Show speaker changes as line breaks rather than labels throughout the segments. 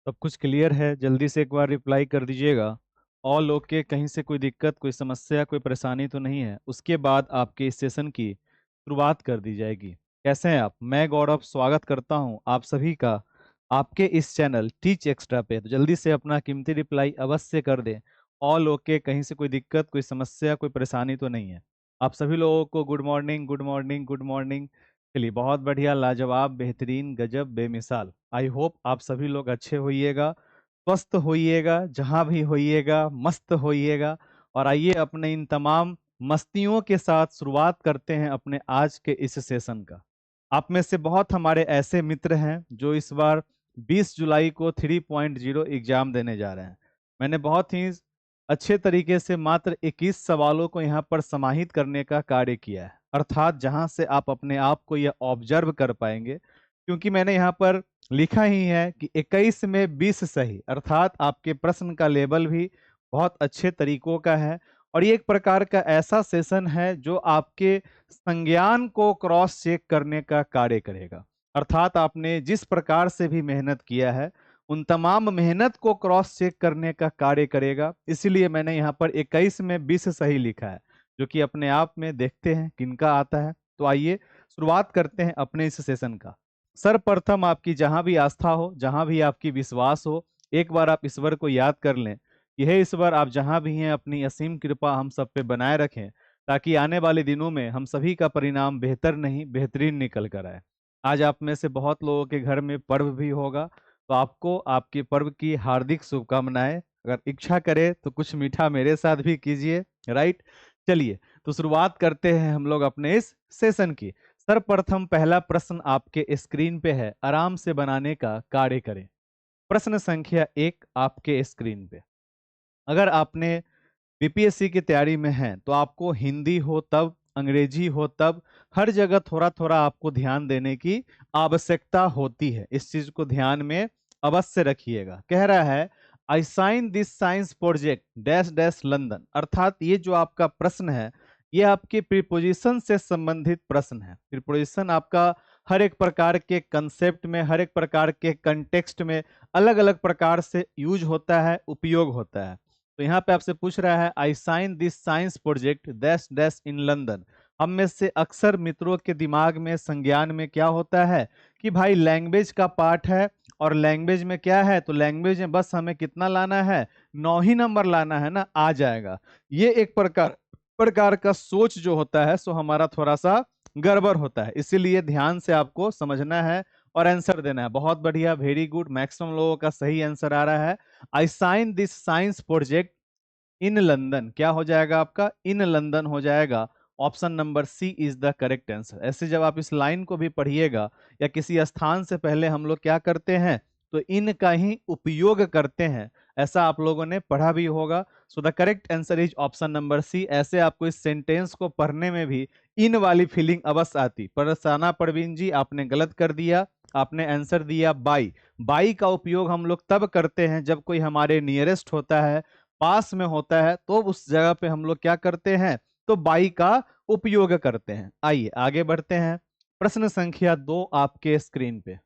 सब कुछ क्लियर है? जल्दी से एक बार रिप्लाई कर दीजिएगा। ऑल ओके, कहीं से कोई दिक्कत, कोई समस्या, कोई परेशानी तो नहीं है? उसके बाद आपके इस सेशन की शुरुआत कर दी जाएगी। कैसे हैं आप? मैं गौरव स्वागत करता हूं आप सभी का आपके इस चैनल टीच एक्स्ट्रा पे। तो जल्दी से अपना कीमती रिप्लाई अवश्य कर दें। ऑल ओके, कहीं से कोई दिक्कत, कोई समस्या, कोई परेशानी तो नहीं है? आप सभी लोगों को good morning, good morning, good morning. चलिए, बहुत बढ़िया, लाजवाब, बेहतरीन, गजब, बेमिसाल। आई होप आप सभी लोग अच्छे होइएगा, स्वस्थ होइएगा, जहां भी होइएगा मस्त होइएगा। और आइए अपने इन तमाम मस्तियों के साथ शुरुआत करते हैं अपने आज के इस सेशन का। आप में से बहुत हमारे ऐसे मित्र हैं जो इस बार 20 जुलाई को 3.0 एग्जाम देने जा रहे हैं। मैंने बहुत ही अच्छे तरीके से मात्र 21 सवालों को यहाँ पर समाहित करने का कार्य किया है, अर्थात जहां से आप अपने आप को यह ऑब्जर्व कर पाएंगे, क्योंकि मैंने यहाँ पर लिखा ही है कि 21 में 20 सही, अर्थात आपके प्रश्न का लेवल भी बहुत अच्छे तरीकों का है। और ये एक प्रकार का ऐसा सेशन है जो आपके संज्ञान को क्रॉस चेक करने का कार्य करेगा, अर्थात आपने जिस प्रकार से भी मेहनत किया है उन तमाम मेहनत को क्रॉस चेक करने का कार्य करेगा। इसीलिए मैंने यहाँ पर 21 में 20 सही लिखा है, जो कि अपने आप में देखते हैं किनका आता है। तो आइए शुरुआत करते हैं अपने इस सेशन का। सर्वप्रथम आपकी जहां भी आस्था हो, जहां भी आपकी विश्वास हो, एक बार आप ईश्वर को याद कर लें कि हे ईश्वर, आप जहां भी हैं अपनी असीम कृपा हम सब पे बनाए रखें, ताकि आने वाले दिनों में हम सभी का परिणाम बेहतर नहीं बेहतरीन निकल कर आए। आज आप में से बहुत लोगों के घर में पर्व भी होगा, तो आपको आपके पर्व की हार्दिक शुभकामनाएं। अगर इच्छा करे तो कुछ मीठा मेरे साथ भी कीजिए, राइट। चलिए, तो शुरुआत करते हैं हम लोग अपने इस सेशन की। सर्वप्रथम पहला प्रश्न आपके स्क्रीन पे है, आराम से बनाने का कार्य करें। प्रश्न संख्या 1 आपके स्क्रीन पे। अगर आपने बीपीएससी की तैयारी में हैं तो आपको हिंदी हो तब, अंग्रेजी हो तब, हर जगह थोड़ा थोड़ा आपको ध्यान देने की आवश्यकता होती है। इस चीज को ध्यान में अवश्य रखिएगा। कह रहा है, I sign this science project dash dash London, अर्थात ये जो आपका प्रश्न है ये आपके प्रीपोजिशन से संबंधित प्रश्न है। प्रीपोजिशन आपका हर एक प्रकार के कंसेप्ट में, हर एक प्रकार के कंटेक्स्ट में अलग अलग प्रकार से यूज होता है, उपयोग होता है। तो यहाँ पे आपसे पूछ रहा है, I sign this science project dash dash in London. हम में से अक्सर मित्रों के दिमाग में, संज्ञान में क्या होता है कि भाई लैंग्वेज का पार्ट है, और लैंग्वेज में क्या है, तो लैंग्वेज में बस हमें कितना लाना है, 9 ही नंबर लाना है ना, आ जाएगा। ये एक प्रकार प्रकार का सोच जो होता है सो हमारा थोड़ा सा गड़बड़ होता है। इसीलिए ध्यान से आपको समझना है और आंसर देना है। बहुत बढ़िया, वेरी गुड, मैक्सिमम लोगों का सही आंसर आ रहा है। I sign this science project in London, क्या हो जाएगा आपका, इन लंदन हो जाएगा। Option number C is the correct answer. ऐसे जब आप इस लाइन को भी पढ़िएगा या किसी स्थान से पहले हम लोग क्या करते हैं, तो इन का ही उपयोग करते हैं, ऐसा आप लोगों ने पढ़ा भी होगा। So the correct answer is option number C. ऐसे आपको इस सेंटेंस को पढ़ने में भी इन वाली फीलिंग अवश्य आती। पर साना परवीन जी, आपने गलत कर दिया, आपने आंसर दिया बाई। बाई का उपयोग हम लोग तब करते हैं जब कोई हमारे नियरेस्ट होता है, पास में होता है, तो उस जगह पे हम लोग क्या करते हैं, तो बाई का उपयोग करते हैं। आइए आगे बढ़ते हैं। प्रश्न संख्या 2 आपके स्क्रीन पे।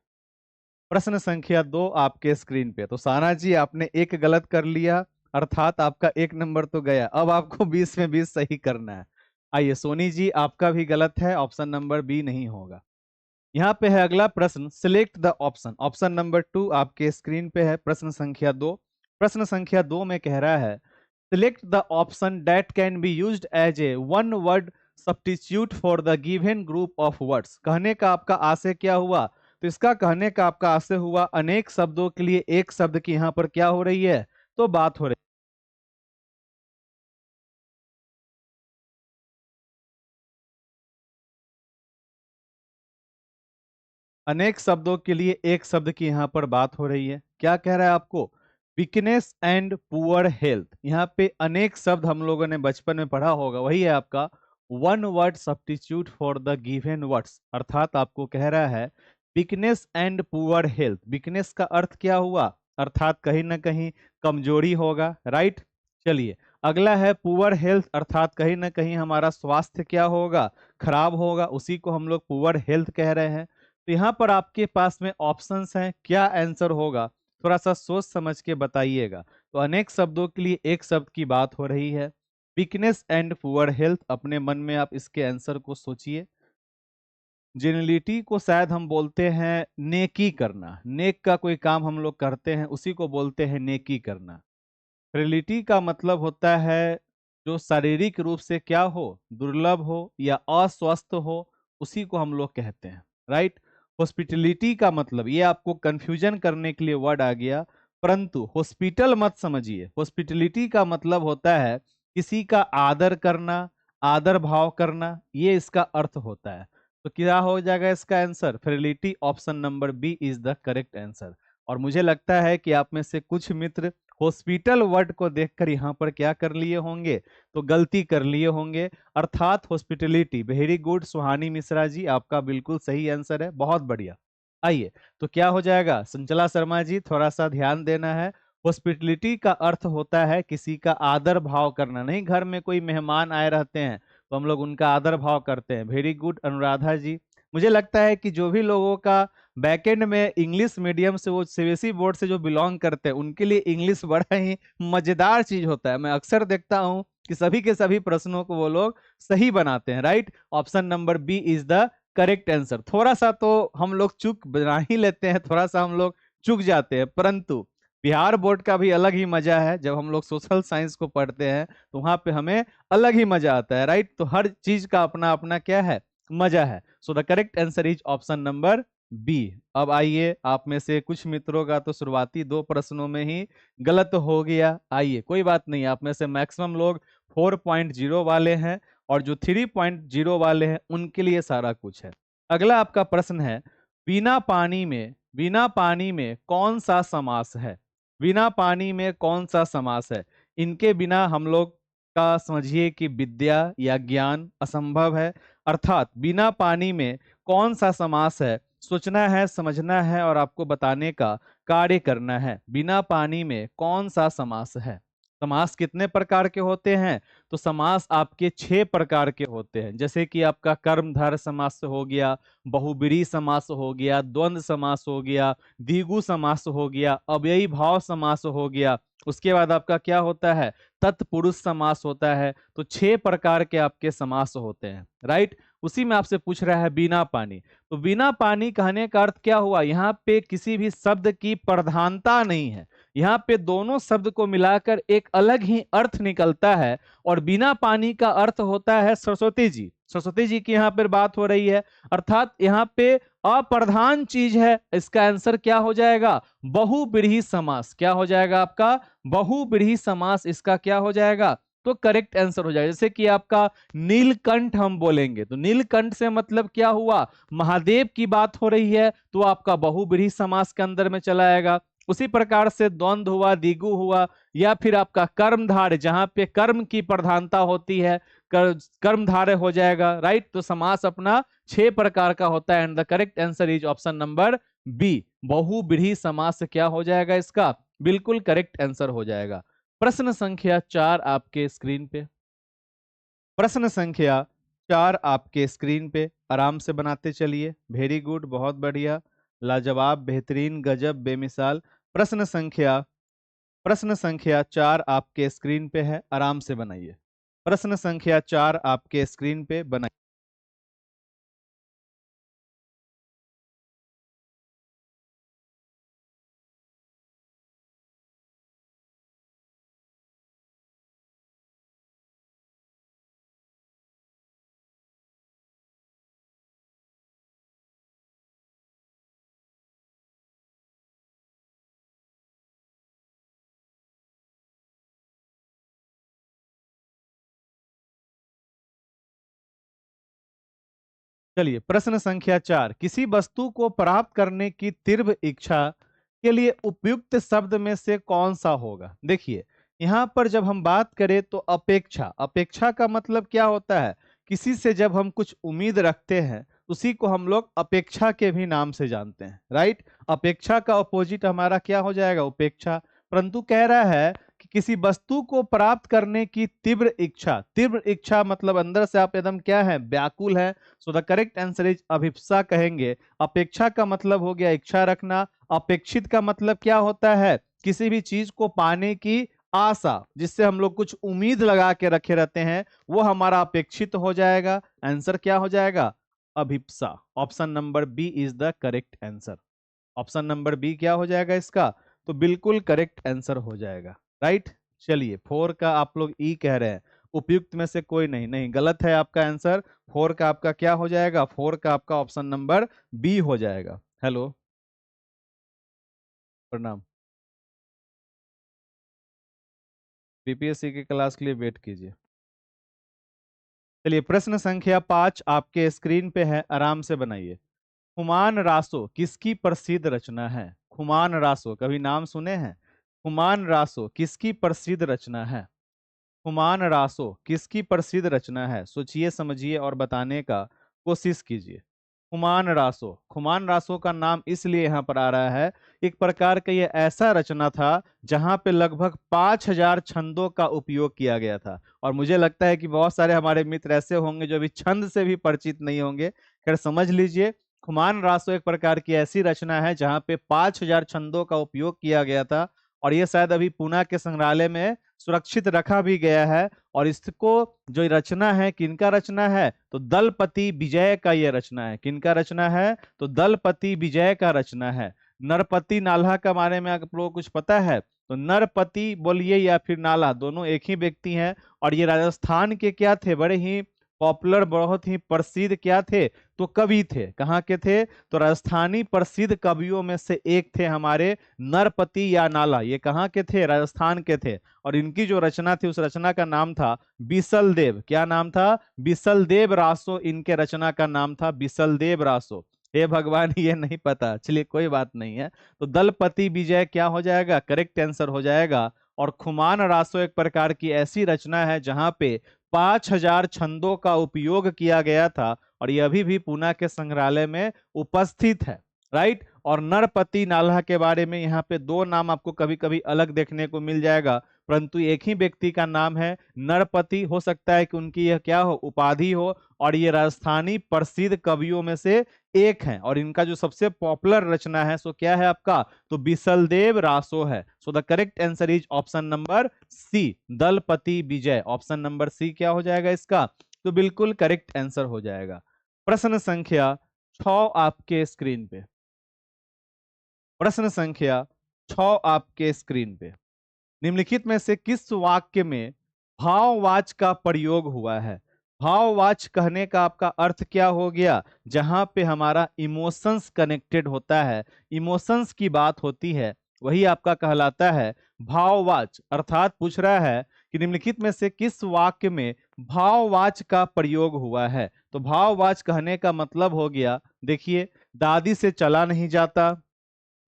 प्रश्न संख्या 2 आपके स्क्रीन पे। तो साना जी, आपने एक गलत कर लिया, अर्थात आपका एक नंबर तो गया। अब आपको 20 में 20 सही करना है। आइए सोनी जी, आपका भी गलत है, ऑप्शन नंबर बी नहीं होगा। यहाँ पे है अगला प्रश्न, select the option. Option number 2 आपके स्क्रीन पे है, प्रश्न संख्या 2। प्रश्न संख्या 2 में कह रहा है, select the option that can be used as a one word substitute for the given group of words. कहने का आपका आशय क्या हुआ, तो इसका कहने का आपका आशय हुआ अनेक शब्दों के लिए एक शब्द की यहाँ पर क्या हो रही है, तो बात हो रही है। अनेक शब्दों के लिए एक शब्द की यहाँ पर बात हो रही है। क्या कह रहा है आपको, वीकनेस एंड पुअर हेल्थ। यहाँ पे अनेक शब्द हम लोगों ने बचपन में पढ़ा होगा, वही है आपका one word substitute for the given words. अर्थात आपको कह रहा है weakness and poor health. Weakness का अर्थ क्या हुआ, अर्थात कहीं ना कहीं कमजोरी होगा, राइट। चलिए, अगला है पुअर हेल्थ, अर्थात कहीं ना कहीं हमारा स्वास्थ्य क्या होगा, खराब होगा, उसी को हम लोग पुअर हेल्थ कह रहे हैं। तो यहाँ पर आपके पास में ऑप्शंस हैं, क्या आंसर होगा, थोड़ा सा सोच समझ के बताइएगा। तो अनेक शब्दों के लिए एक शब्द की बात हो रही है। वीकनेस एंड पुअर हेल्थ, अपने मन में आप इसके आंसर को सोचिए। जेनिलिटी को शायद हम बोलते हैं नेकी करना, नेक का कोई काम हम लोग करते हैं उसी को बोलते हैं नेकी करना। फ्रेलिटी का मतलब होता है जो शारीरिक रूप से क्या हो, दुर्लभ हो या अस्वस्थ हो, उसी को हम लोग कहते हैं, राइट। हॉस्पिटलिटी का मतलब, ये आपको कंफ्यूजन करने के लिए वर्ड आ गया, परंतु हॉस्पिटल मत समझिए। हॉस्पिटलिटी का मतलब होता है किसी का आदर करना, आदर भाव करना, ये इसका अर्थ होता है। तो क्या हो जाएगा इसका answer? Frailty, option number B is the correct answer. और मुझे लगता है कि आप में से कुछ मित्र हॉस्पिटल वर्ड को देखकर यहाँ पर क्या कर लिए होंगे, तो गलती कर लिए होंगे, अर्थात हॉस्पिटलिटी। वेरी गुड सुहानी मिश्रा जी, आपका बिल्कुल सही आंसर है, बहुत बढ़िया। आइए, तो क्या हो जाएगा संचला शर्मा जी, थोड़ा सा ध्यान देना है। हॉस्पिटलिटी का अर्थ होता है किसी का आदर भाव करना। नहीं, घर में कोई मेहमान आए रहते हैं तो हम लोग उनका आदर भाव करते हैं। वेरी गुड अनुराधा जी। मुझे लगता है कि जो भी लोगों का बैकएंड में इंग्लिश मीडियम से, वो सीबीएसई बोर्ड से जो बिलोंग करते हैं, उनके लिए इंग्लिश बड़ा ही मजेदार चीज होता है। मैं अक्सर देखता हूं कि सभी के सभी प्रश्नों को वो लोग सही बनाते हैं, right. Option number B is the correct answer. थोड़ा सा तो हम लोग चूक बना ही लेते हैं, थोड़ा सा हम लोग चूक जाते हैं, परंतु बिहार बोर्ड का भी अलग ही मजा है। जब हम लोग सोशल साइंस को पढ़ते हैं तो वहां पे हमें अलग ही मजा आता है, राइट। तो हर चीज का अपना अपना क्या है, मजा है। So the correct answer is option number B. अब आइए, आप में से कुछ मित्रों का तो शुरुआती दो प्रश्नों में ही गलत हो गया। आइए, कोई बात नहीं, आप में से मैक्सिमम लोग 4.0 वाले हैं और जो 3.0 वाले हैं उनके लिए सारा कुछ है। अगला आपका प्रश्न है, बिना पानी में कौन सा समास है? बिना पानी में कौन सा समास है? इनके बिना हम लोग का समझिए कि विद्या या ज्ञान असंभव है। अर्थात बिना पानी में कौन सा समास है, सोचना है, समझना है और आपको बताने का कार्य करना है। बिना पानी में कौन सा समास है? समास कितने प्रकार के होते हैं? तो समास आपके 6 प्रकार के होते हैं, जैसे कि आपका कर्मधारय समास हो गया, बहुब्रीहि समास हो गया, द्वंद्व समास हो गया, द्विगु समास हो गया, अव्ययी भाव समास हो गया। उसके बाद आपका क्या होता है, तत्पुरुष समास होता है। तो 6 प्रकार के आपके समास होते हैं, राइट। उसी में आपसे पूछ रहा है बिना पानी। तो बिना पानी कहने का अर्थ क्या हुआ, यहाँ पे किसी भी शब्द की प्रधानता नहीं है, यहाँ पे दोनों शब्द को मिलाकर एक अलग ही अर्थ निकलता है। और बिना पानी का अर्थ होता है सरस्वती जी, सरस्वती जी की यहाँ पर बात हो रही है, अर्थात यहाँ पे अप्रधान चीज है। इसका आंसर क्या हो जाएगा, बहुब्रीहि समास। क्या हो जाएगा आपका, बहुब्रीहि समास इसका क्या हो जाएगा, तो करेक्ट आंसर हो जाएगा। जैसे कि आपका नीलकंठ हम बोलेंगे, तो नीलकंठ से मतलब क्या हुआ, महादेव की बात हो रही है, तो आपका बहुब्रीहि समास के अंदर में चला आएगा। उसी प्रकार से द्वंद्व हुआ, द्विगु हुआ, या फिर आपका कर्मधारय, जहां पे कर्म की प्रधानता होती है, कर्मधारय हो जाएगा, राइट। तो समास अपना 6 प्रकार का होता है and the correct answer is option number B, बहुब्रीहि समास क्या हो जाएगा इसका, बिल्कुल करेक्ट आंसर हो जाएगा। प्रश्न संख्या 4 आपके स्क्रीन पे, प्रश्न संख्या 4 आपके स्क्रीन पे, आराम से बनाते चलिए। वेरी गुड, बहुत बढ़िया, लाजवाब, बेहतरीन, गजब, बेमिसाल। प्रश्न संख्या 4 आपके स्क्रीन पे है, आराम से बनाइए। प्रश्न संख्या 4 आपके स्क्रीन पे बनाइए। चलिए, प्रश्न संख्या 4, किसी वस्तु को प्राप्त करने की तीव्र इच्छा के लिए उपयुक्त शब्द में से कौन सा होगा? देखिए, यहाँ पर जब हम बात करें तो अपेक्षा, अपेक्षा का मतलब क्या होता है, किसी से जब हम कुछ उम्मीद रखते हैं उसी को हम लोग अपेक्षा के भी नाम से जानते हैं, राइट। अपेक्षा का अपोजिट हमारा क्या हो जाएगा, उपेक्षा। परंतु कह रहा है कि किसी वस्तु को प्राप्त करने की तीव्र इच्छा, तीव्र इच्छा मतलब अंदर से आप एकदम क्या है, व्याकुल है। So the correct answer is अभिप्सा कहेंगे। अपेक्षा का मतलब हो गया इच्छा रखना, अपेक्षित का मतलब क्या होता है? किसी भी चीज को पाने की आशा, जिससे हम लोग कुछ उम्मीद लगा के रखे रहते हैं, वो हमारा अपेक्षित हो जाएगा। आंसर क्या हो जाएगा? अभिप्सा। Option number B is the correct answer. Option number B क्या हो जाएगा इसका? तो बिल्कुल करेक्ट आंसर हो जाएगा। राइट। चलिए, 4 का आप लोग ई कह रहे हैं, उपयुक्त में से कोई नहीं, नहीं गलत है आपका आंसर। 4 का आपका क्या हो जाएगा? 4 का आपका ऑप्शन नंबर बी हो जाएगा। हेलो, प्रणाम। बीपीएससी की क्लास के लिए वेट कीजिए। चलिए, प्रश्न संख्या 5 आपके स्क्रीन पे है, आराम से बनाइए। खुमान रासो किसकी प्रसिद्ध रचना है? खुमान रासो कभी नाम सुने हैं? खुमान रासो किसकी प्रसिद्ध रचना है? खुमान रासो किसकी प्रसिद्ध रचना है? सोचिए, समझिए और बताने का कोशिश कीजिए। खुमान रासो का नाम इसलिए यहाँ पर आ रहा है, एक प्रकार का ये ऐसा रचना था जहाँ पे लगभग 5,000 छंदों का उपयोग किया गया था। और मुझे लगता है कि बहुत सारे हमारे मित्र ऐसे होंगे जो अभी छंद से भी परिचित नहीं होंगे। खैर, समझ लीजिए, खुमान रासो एक प्रकार की ऐसी रचना है जहाँ पे 5,000 छंदों का उपयोग किया गया था। और ये शायद अभी पुणे के संग्रहालय में सुरक्षित रखा भी गया है। और इसको जो रचना है, किनका रचना है? तो दलपति विजय का ये रचना है। किनका रचना है? तो दलपति विजय का रचना है। नरपति नाल्हा के बारे में आप लोगों को कुछ पता है? तो नरपति बोलिए या फिर नाला, दोनों एक ही व्यक्ति हैं। और ये राजस्थान के क्या थे? बड़े ही पॉपुलर, बहुत ही प्रसिद्ध क्या थे? तो कवि थे। कहाँ के थे? तो राजस्थानी प्रसिद्ध कवियों में से एक थे हमारे नरपति या नाला। ये कहाँ के थे? राजस्थान के थे। और इनकी जो रचना थी, उस रचना का नाम था बिसल देव। क्या नाम था? बिसल देव रासो इनके रचना का नाम था, बिसल देव रासो। हे भगवान, ये नहीं पता। चलिए, कोई बात नहीं है। तो दलपति विजय क्या हो जाएगा? करेक्ट आंसर हो जाएगा। और खुमान रासो एक प्रकार की ऐसी रचना है जहां पे 5,000 छंदों का उपयोग किया गया था। और ये अभी भी पुणे के संग्रहालय में उपस्थित है। राइट। और नरपति नाल्हा के बारे में यहाँ पे दो नाम आपको कभी कभी अलग देखने को मिल जाएगा, परंतु एक ही व्यक्ति का नाम है नरपति। हो सकता है कि उनकी यह क्या हो? उपाधि हो। और ये राजस्थानी प्रसिद्ध कवियों में से एक हैं। और इनका जो सबसे पॉपुलर रचना है सो क्या है आपका? तो बिसलदेव रासो है। So the correct answer is option number C, Dalpati Vijay. Option number C क्या हो जाएगा इसका? तो बिल्कुल करेक्ट आंसर हो जाएगा। प्रश्न संख्या 6 आपके स्क्रीन पे। प्रश्न संख्या 6 आपके स्क्रीन पे। निम्नलिखित में से किस वाक्य में भाववाच का प्रयोग हुआ है? भाववाच कहने का आपका अर्थ क्या हो गया? जहां पे हमारा इमोशंस कनेक्टेड होता है, इमोशंस की बात होती है, वही आपका कहलाता है भाववाच। अर्थात पूछ रहा है कि निम्नलिखित में से किस वाक्य में भाववाच का प्रयोग हुआ है? तो भाववाच कहने का मतलब हो गया, देखिए, दादी से चला नहीं जाता,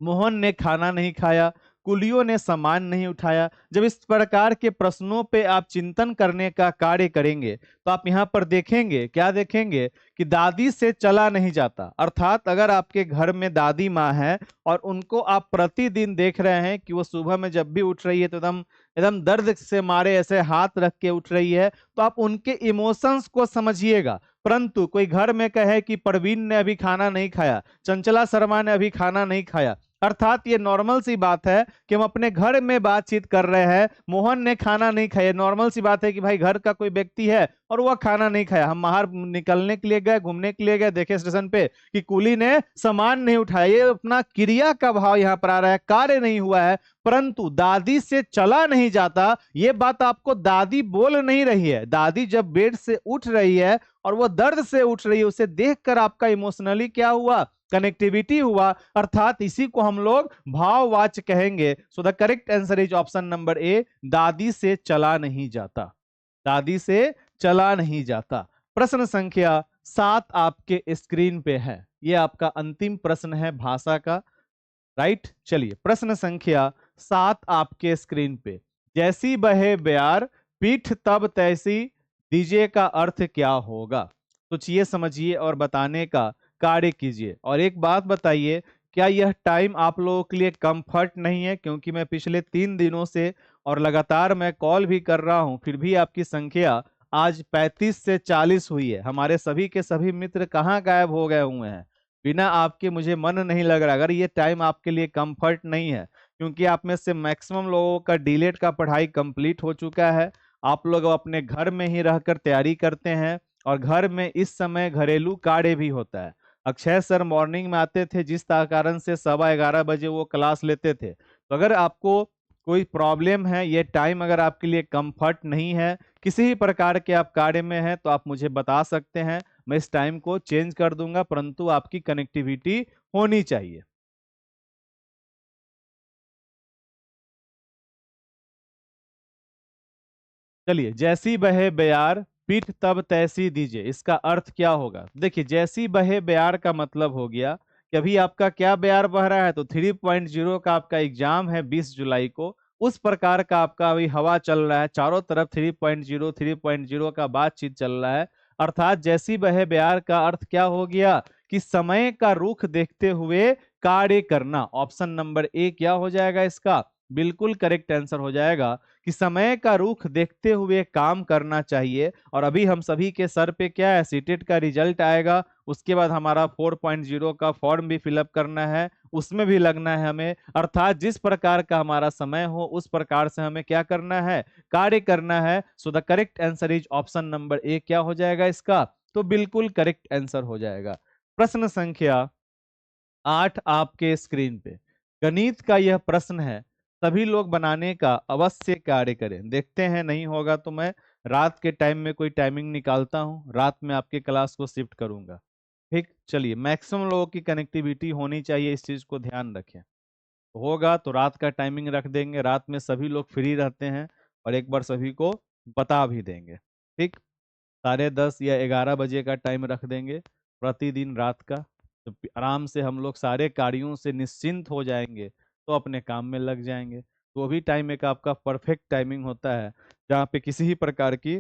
मोहन ने खाना नहीं खाया, कुलियों ने सामान नहीं उठाया। जब इस प्रकार के प्रश्नों पे आप चिंतन करने का कार्य करेंगे तो आप यहाँ पर देखेंगे, क्या देखेंगे? कि दादी से चला नहीं जाता। अर्थात अगर आपके घर में दादी माँ है और उनको आप प्रतिदिन देख रहे हैं कि वो सुबह में जब भी उठ रही है तो एकदम एकदम दर्द से मारे ऐसे हाथ रख के उठ रही है, तो आप उनके इमोशंस को समझिएगा। परंतु कोई घर में कहे कि प्रवीण ने अभी खाना नहीं खाया, चंचला शर्मा ने अभी खाना नहीं खाया, अर्थात ये नॉर्मल सी बात है कि हम अपने घर में बातचीत कर रहे हैं, मोहन ने खाना नहीं खाया। नॉर्मल सी बात है कि भाई घर का कोई व्यक्ति है और वह खाना नहीं खाया। हम बाहर निकलने के लिए गए, घूमने के लिए गए, देखे स्टेशन पे कि कुली ने सामान नहीं उठाया। ये अपना क्रिया का भाव यहाँ पर आ रहा है, कार्य नहीं हुआ है। परंतु दादी से चला नहीं जाता, ये बात आपको दादी बोल नहीं रही है। दादी जब बेड से उठ रही है और वो दर्द से उठ रही है, उसे देखकर आपका इमोशनली क्या हुआ? कनेक्टिविटी हुआ। अर्थात इसी को हम लोग भाववाच कहेंगे। सो the correct answer is option number A, दादी से चला नहीं जाता। दादी से चला नहीं जाता। प्रश्न संख्या 7 आपके स्क्रीन पे है, ये आपका अंतिम प्रश्न है भाषा का। राइट। चलिए, प्रश्न संख्या 7 आपके स्क्रीन पे। जैसी बहे ब्यार पीठ तब तैसी, दीजिए का अर्थ क्या होगा? सोचिए, समझिए और बताने का कार्य कीजिए। और एक बात बताइए, क्या यह टाइम आप लोगों के लिए कंफर्ट नहीं है? क्योंकि मैं पिछले 3 दिनों से और लगातार मैं कॉल भी कर रहा हूं, फिर भी आपकी संख्या आज 35 से 40 हुई है। हमारे सभी के सभी मित्र कहाँ गायब हो गए हुए हैं? बिना आपके मुझे मन नहीं लग रहा। अगर ये टाइम आपके लिए कंफर्ट नहीं है, क्योंकि आप में से मैक्सिमम लोगों का डीलेट का पढ़ाई कंप्लीट हो चुका है, आप लोग अपने घर में ही रहकर तैयारी करते हैं, और घर में इस समय घरेलू कार्य भी होता है। अक्षय सर मॉर्निंग में आते थे, जिस कारण से 11:15 बजे वो क्लास लेते थे। तो अगर आपको कोई प्रॉब्लम है, ये टाइम अगर आपके लिए कंफर्ट नहीं है, किसी भी प्रकार के आप कार्य में हैं, तो आप मुझे बता सकते हैं, मैं इस टाइम को चेंज कर दूंगा, परंतु आपकी कनेक्टिविटी होनी चाहिए। चलिए, जैसी बहे बयार पीठ तब तैसी दीजिए, इसका अर्थ क्या होगा? देखिए, जैसी बहे बयार का मतलब हो गया कि अभी आपका क्या बयार बह रहा है, तो 3.0 का आपका एग्जाम है 20 जुलाई को। उस प्रकार का आपका अभी हवा चल रहा है, चारों तरफ 3.0 का बातचीत चल रहा है। अर्थात जैसी बहे बयार का अर्थ क्या हो गया कि समय का रुख देखते हुए कार्य करना। ऑप्शन नंबर ए क्या हो जाएगा इसका? बिल्कुल करेक्ट आंसर हो जाएगा कि समय का रुख देखते हुए काम करना चाहिए। और अभी हम सभी के सर पे क्या है, सीटेट का रिजल्ट आएगा, उसके बाद हमारा 4.0 का फॉर्म भी फिलअप करना है, उसमें भी लगना है हमें। अर्थात जिस प्रकार का हमारा समय हो, उस प्रकार से हमें क्या करना है, कार्य करना है। So the correct answer is option number A क्या हो जाएगा इसका? तो बिल्कुल करेक्ट आंसर हो जाएगा। प्रश्न संख्या 8 आपके स्क्रीन पे गणित का यह प्रश्न है, सभी लोग बनाने का अवश्य कार्य करें। देखते हैं, नहीं होगा तो मैं रात के टाइम में कोई टाइमिंग निकालता हूं, रात में आपके क्लास को शिफ्ट करूंगा। ठीक, चलिए, मैक्सिमम लोगों की कनेक्टिविटी होनी चाहिए, इस चीज को ध्यान रखें। होगा तो रात का टाइमिंग रख देंगे, रात में सभी लोग फ्री रहते हैं, और एक बार सभी को बता भी देंगे। ठीक, 10:30 या 11 बजे का टाइम रख देंगे प्रतिदिन रात का, तो आराम से हम लोग सारे कार्यों से निश्चिंत हो जाएंगे, तो अपने काम में लग जाएंगे। तो अभी टाइम एक आपका परफेक्ट टाइमिंग होता है, जहाँ पे किसी भी प्रकार की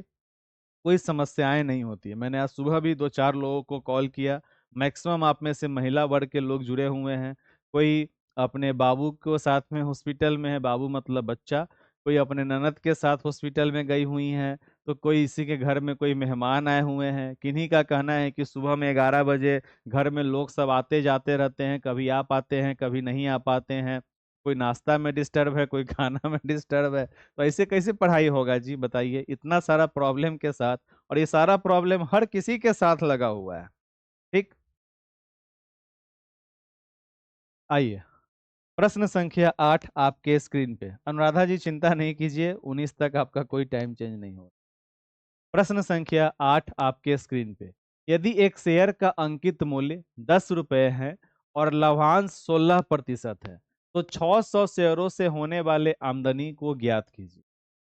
कोई समस्याएं नहीं होती है। मैंने आज सुबह भी 2-4 लोगों को कॉल किया, मैक्सिमम आप में से महिला वर्ग के लोग जुड़े हुए हैं। कोई अपने बाबू को साथ में हॉस्पिटल में है, बाबू मतलब बच्चा, कोई अपने ननद के साथ हॉस्पिटल में गई हुई हैं, तो कोई इसी के घर में कोई मेहमान आए हुए हैं। किन्हीं का कहना है कि सुबह में 11 बजे घर में लोग सब आते जाते रहते हैं, कभी आ पाते हैं कभी नहीं आ पाते हैं, कोई नाश्ता में डिस्टर्ब है, कोई खाना में डिस्टर्ब है। तो ऐसे कैसे पढ़ाई होगा जी, बताइए, इतना सारा प्रॉब्लम के साथ। और ये सारा प्रॉब्लम हर किसी के साथ लगा हुआ है। ठीक, आइए, प्रश्न संख्या 8 आपके स्क्रीन पे। अनुराधा जी चिंता नहीं कीजिए, 19 तक आपका कोई टाइम चेंज नहीं होगा। प्रश्न संख्या 8 आपके स्क्रीन पे, यदि एक शेयर का अंकित मूल्य 10 रुपए है और लाभांश 16% है, तो 600 शेयरों से होने वाले आमदनी को ज्ञात कीजिए।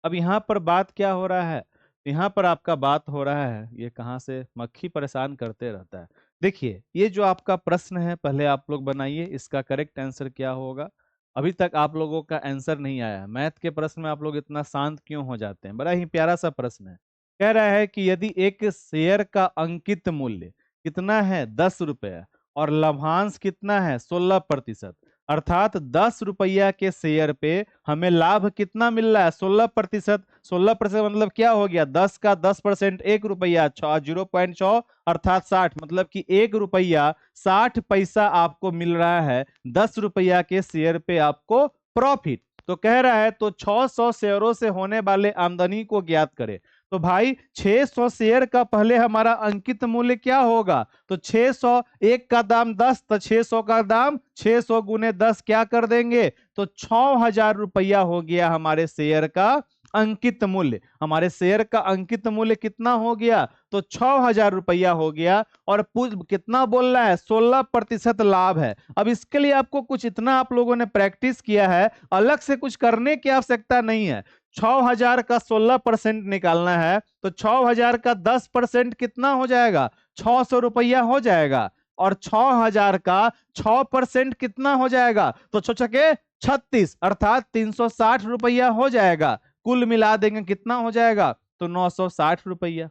अब यहाँ पर बात क्या हो रहा है? यहाँ पर आपका बात हो रहा है, ये कहाँ से मक्खी परेशान करते रहता है। देखिए, ये जो आपका प्रश्न है, पहले आप लोग बनाइए, इसका करेक्ट आंसर क्या होगा। अभी तक आप लोगों का आंसर नहीं आया। मैथ के प्रश्न में आप लोग इतना शांत क्यों हो जाते हैं? बड़ा ही प्यारा सा प्रश्न है। कह रहा है कि यदि एक शेयर का अंकित मूल्य कितना है, 10 रुपया, और लाभांश कितना है, 16%, अर्थात 10 रुपया के शेयर पे हमें लाभ कितना मिल रहा है, 16%। 16% मतलब क्या हो गया, 10 का 10% 1 रुपया, 0.6 अर्थात 60, मतलब कि 1 रुपया 60 पैसा आपको मिल रहा है 10 रुपया के शेयर पे आपको प्रॉफिट। तो कह रहा है तो 600 शेयरों से होने वाले आमदनी को ज्ञात करें। तो भाई 600 शेयर का पहले हमारा अंकित मूल्य क्या होगा, तो 600, एक का दाम 10, तो 600 का दाम 600 गुने 10 क्या कर देंगे, तो 6000 रुपया हो गया हमारे शेयर का अंकित मूल्य। हमारे शेयर का अंकित मूल्य कितना हो गया, तो 6000 रुपया हो गया। और कितना बोल रहा है, 16% लाभ है। अब इसके लिए आपको कुछ इतना आप लोगों ने प्रैक्टिस किया है, अलग से कुछ करने की आवश्यकता नहीं है। 6000 का 16% निकालना है, तो 6000 का 10% कितना हो जाएगा, 600 रुपया हो जाएगा। और 6000 का 6% कितना हो जाएगा, तो 6×6 = 36, अर्थात 360 रुपया हो जाएगा। कुल मिला देंगे कितना हो जाएगा, तो 960 रुपया।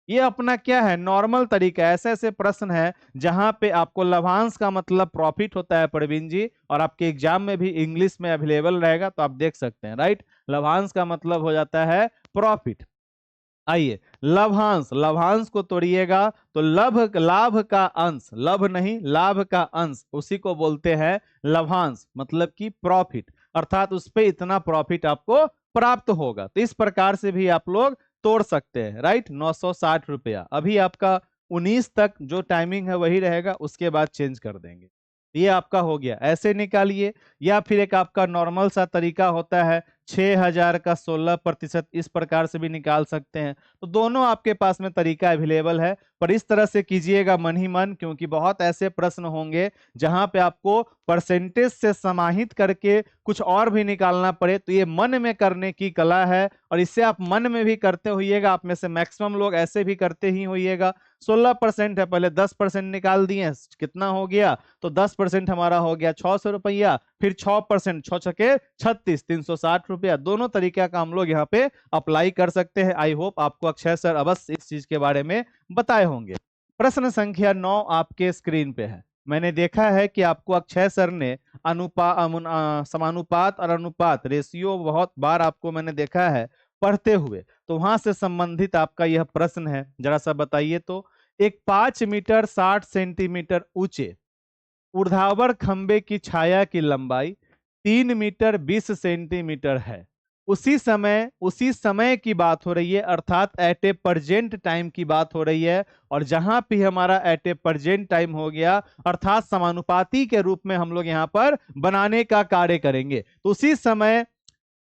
ये अपना क्या है, नॉर्मल तरीका है। ऐसे ऐसे प्रश्न है जहां पे आपको लाभांश का मतलब प्रॉफिट होता है प्रवीण जी, और आपके एग्जाम में भी इंग्लिश में अवेलेबल रहेगा, तो आप देख सकते हैं, राइट। लाभांश का मतलब हो जाता है प्रॉफिट। आइए, लभांश, लभांश को तोड़िएगा तो लाभ का अंश, लाभ नहीं लाभ का अंश, उसी को बोलते हैं लभांश, मतलब कि प्रॉफिट, अर्थात उस पे इतना प्रॉफिट आपको प्राप्त होगा। तो इस प्रकार से भी आप लोग तोड़ सकते हैं, राइट। 960 रुपया, अभी आपका 19 तक जो टाइमिंग है वही रहेगा, उसके बाद चेंज कर देंगे। ये आपका हो गया, ऐसे निकालिए। या फिर एक आपका नॉर्मल सा तरीका होता है, 6000 का 16%, इस प्रकार से भी निकाल सकते हैं। तो दोनों आपके पास में तरीका अवेलेबल है, पर इस तरह से कीजिएगा मन ही मन, क्योंकि बहुत ऐसे प्रश्न होंगे जहां पे आपको परसेंटेज से समाहित करके कुछ और भी निकालना पड़े। तो ये मन में करने की कला है, और इससे आप मन में भी करते होइएगा। आप में से मैक्सिमम लोग ऐसे भी करते ही होइएगा। 16% है, पहले 10% निकाल दिए, कितना हो गया, तो 10% हमारा हो गया 600 रुपया, फिर 6%, 6 छके 36, 360 रुपया। दोनों तरीका का हम लोग यहाँ पे अप्लाई कर सकते हैं। आई होप आपको अक्षय सर अवश्य इस चीज के बारे में बताए होंगे। प्रश्न संख्या 9 आपके स्क्रीन पे है। मैंने देखा है कि आपको अक्षय सर ने समानुपात और अनुपात रेशियो बहुत बार आपको मैंने देखा है पढ़ते हुए, तो वहां से संबंधित आपका यह प्रश्न है, जरा सा बताइए तो। एक 5 मीटर 60 सेंटीमीटर ऊंचे ऊर्ध्वाधर खंबे की छाया की लंबाई 3 मीटर 20 सेंटीमीटर है। उसी समय की बात हो रही है, अर्थात एट ए प्रेजेंट टाइम की बात हो रही है। और जहां भी हमारा एट ए प्रेजेंट टाइम हो गया, अर्थात समानुपाती के रूप में हम लोग यहां पर बनाने का कार्य करेंगे। तो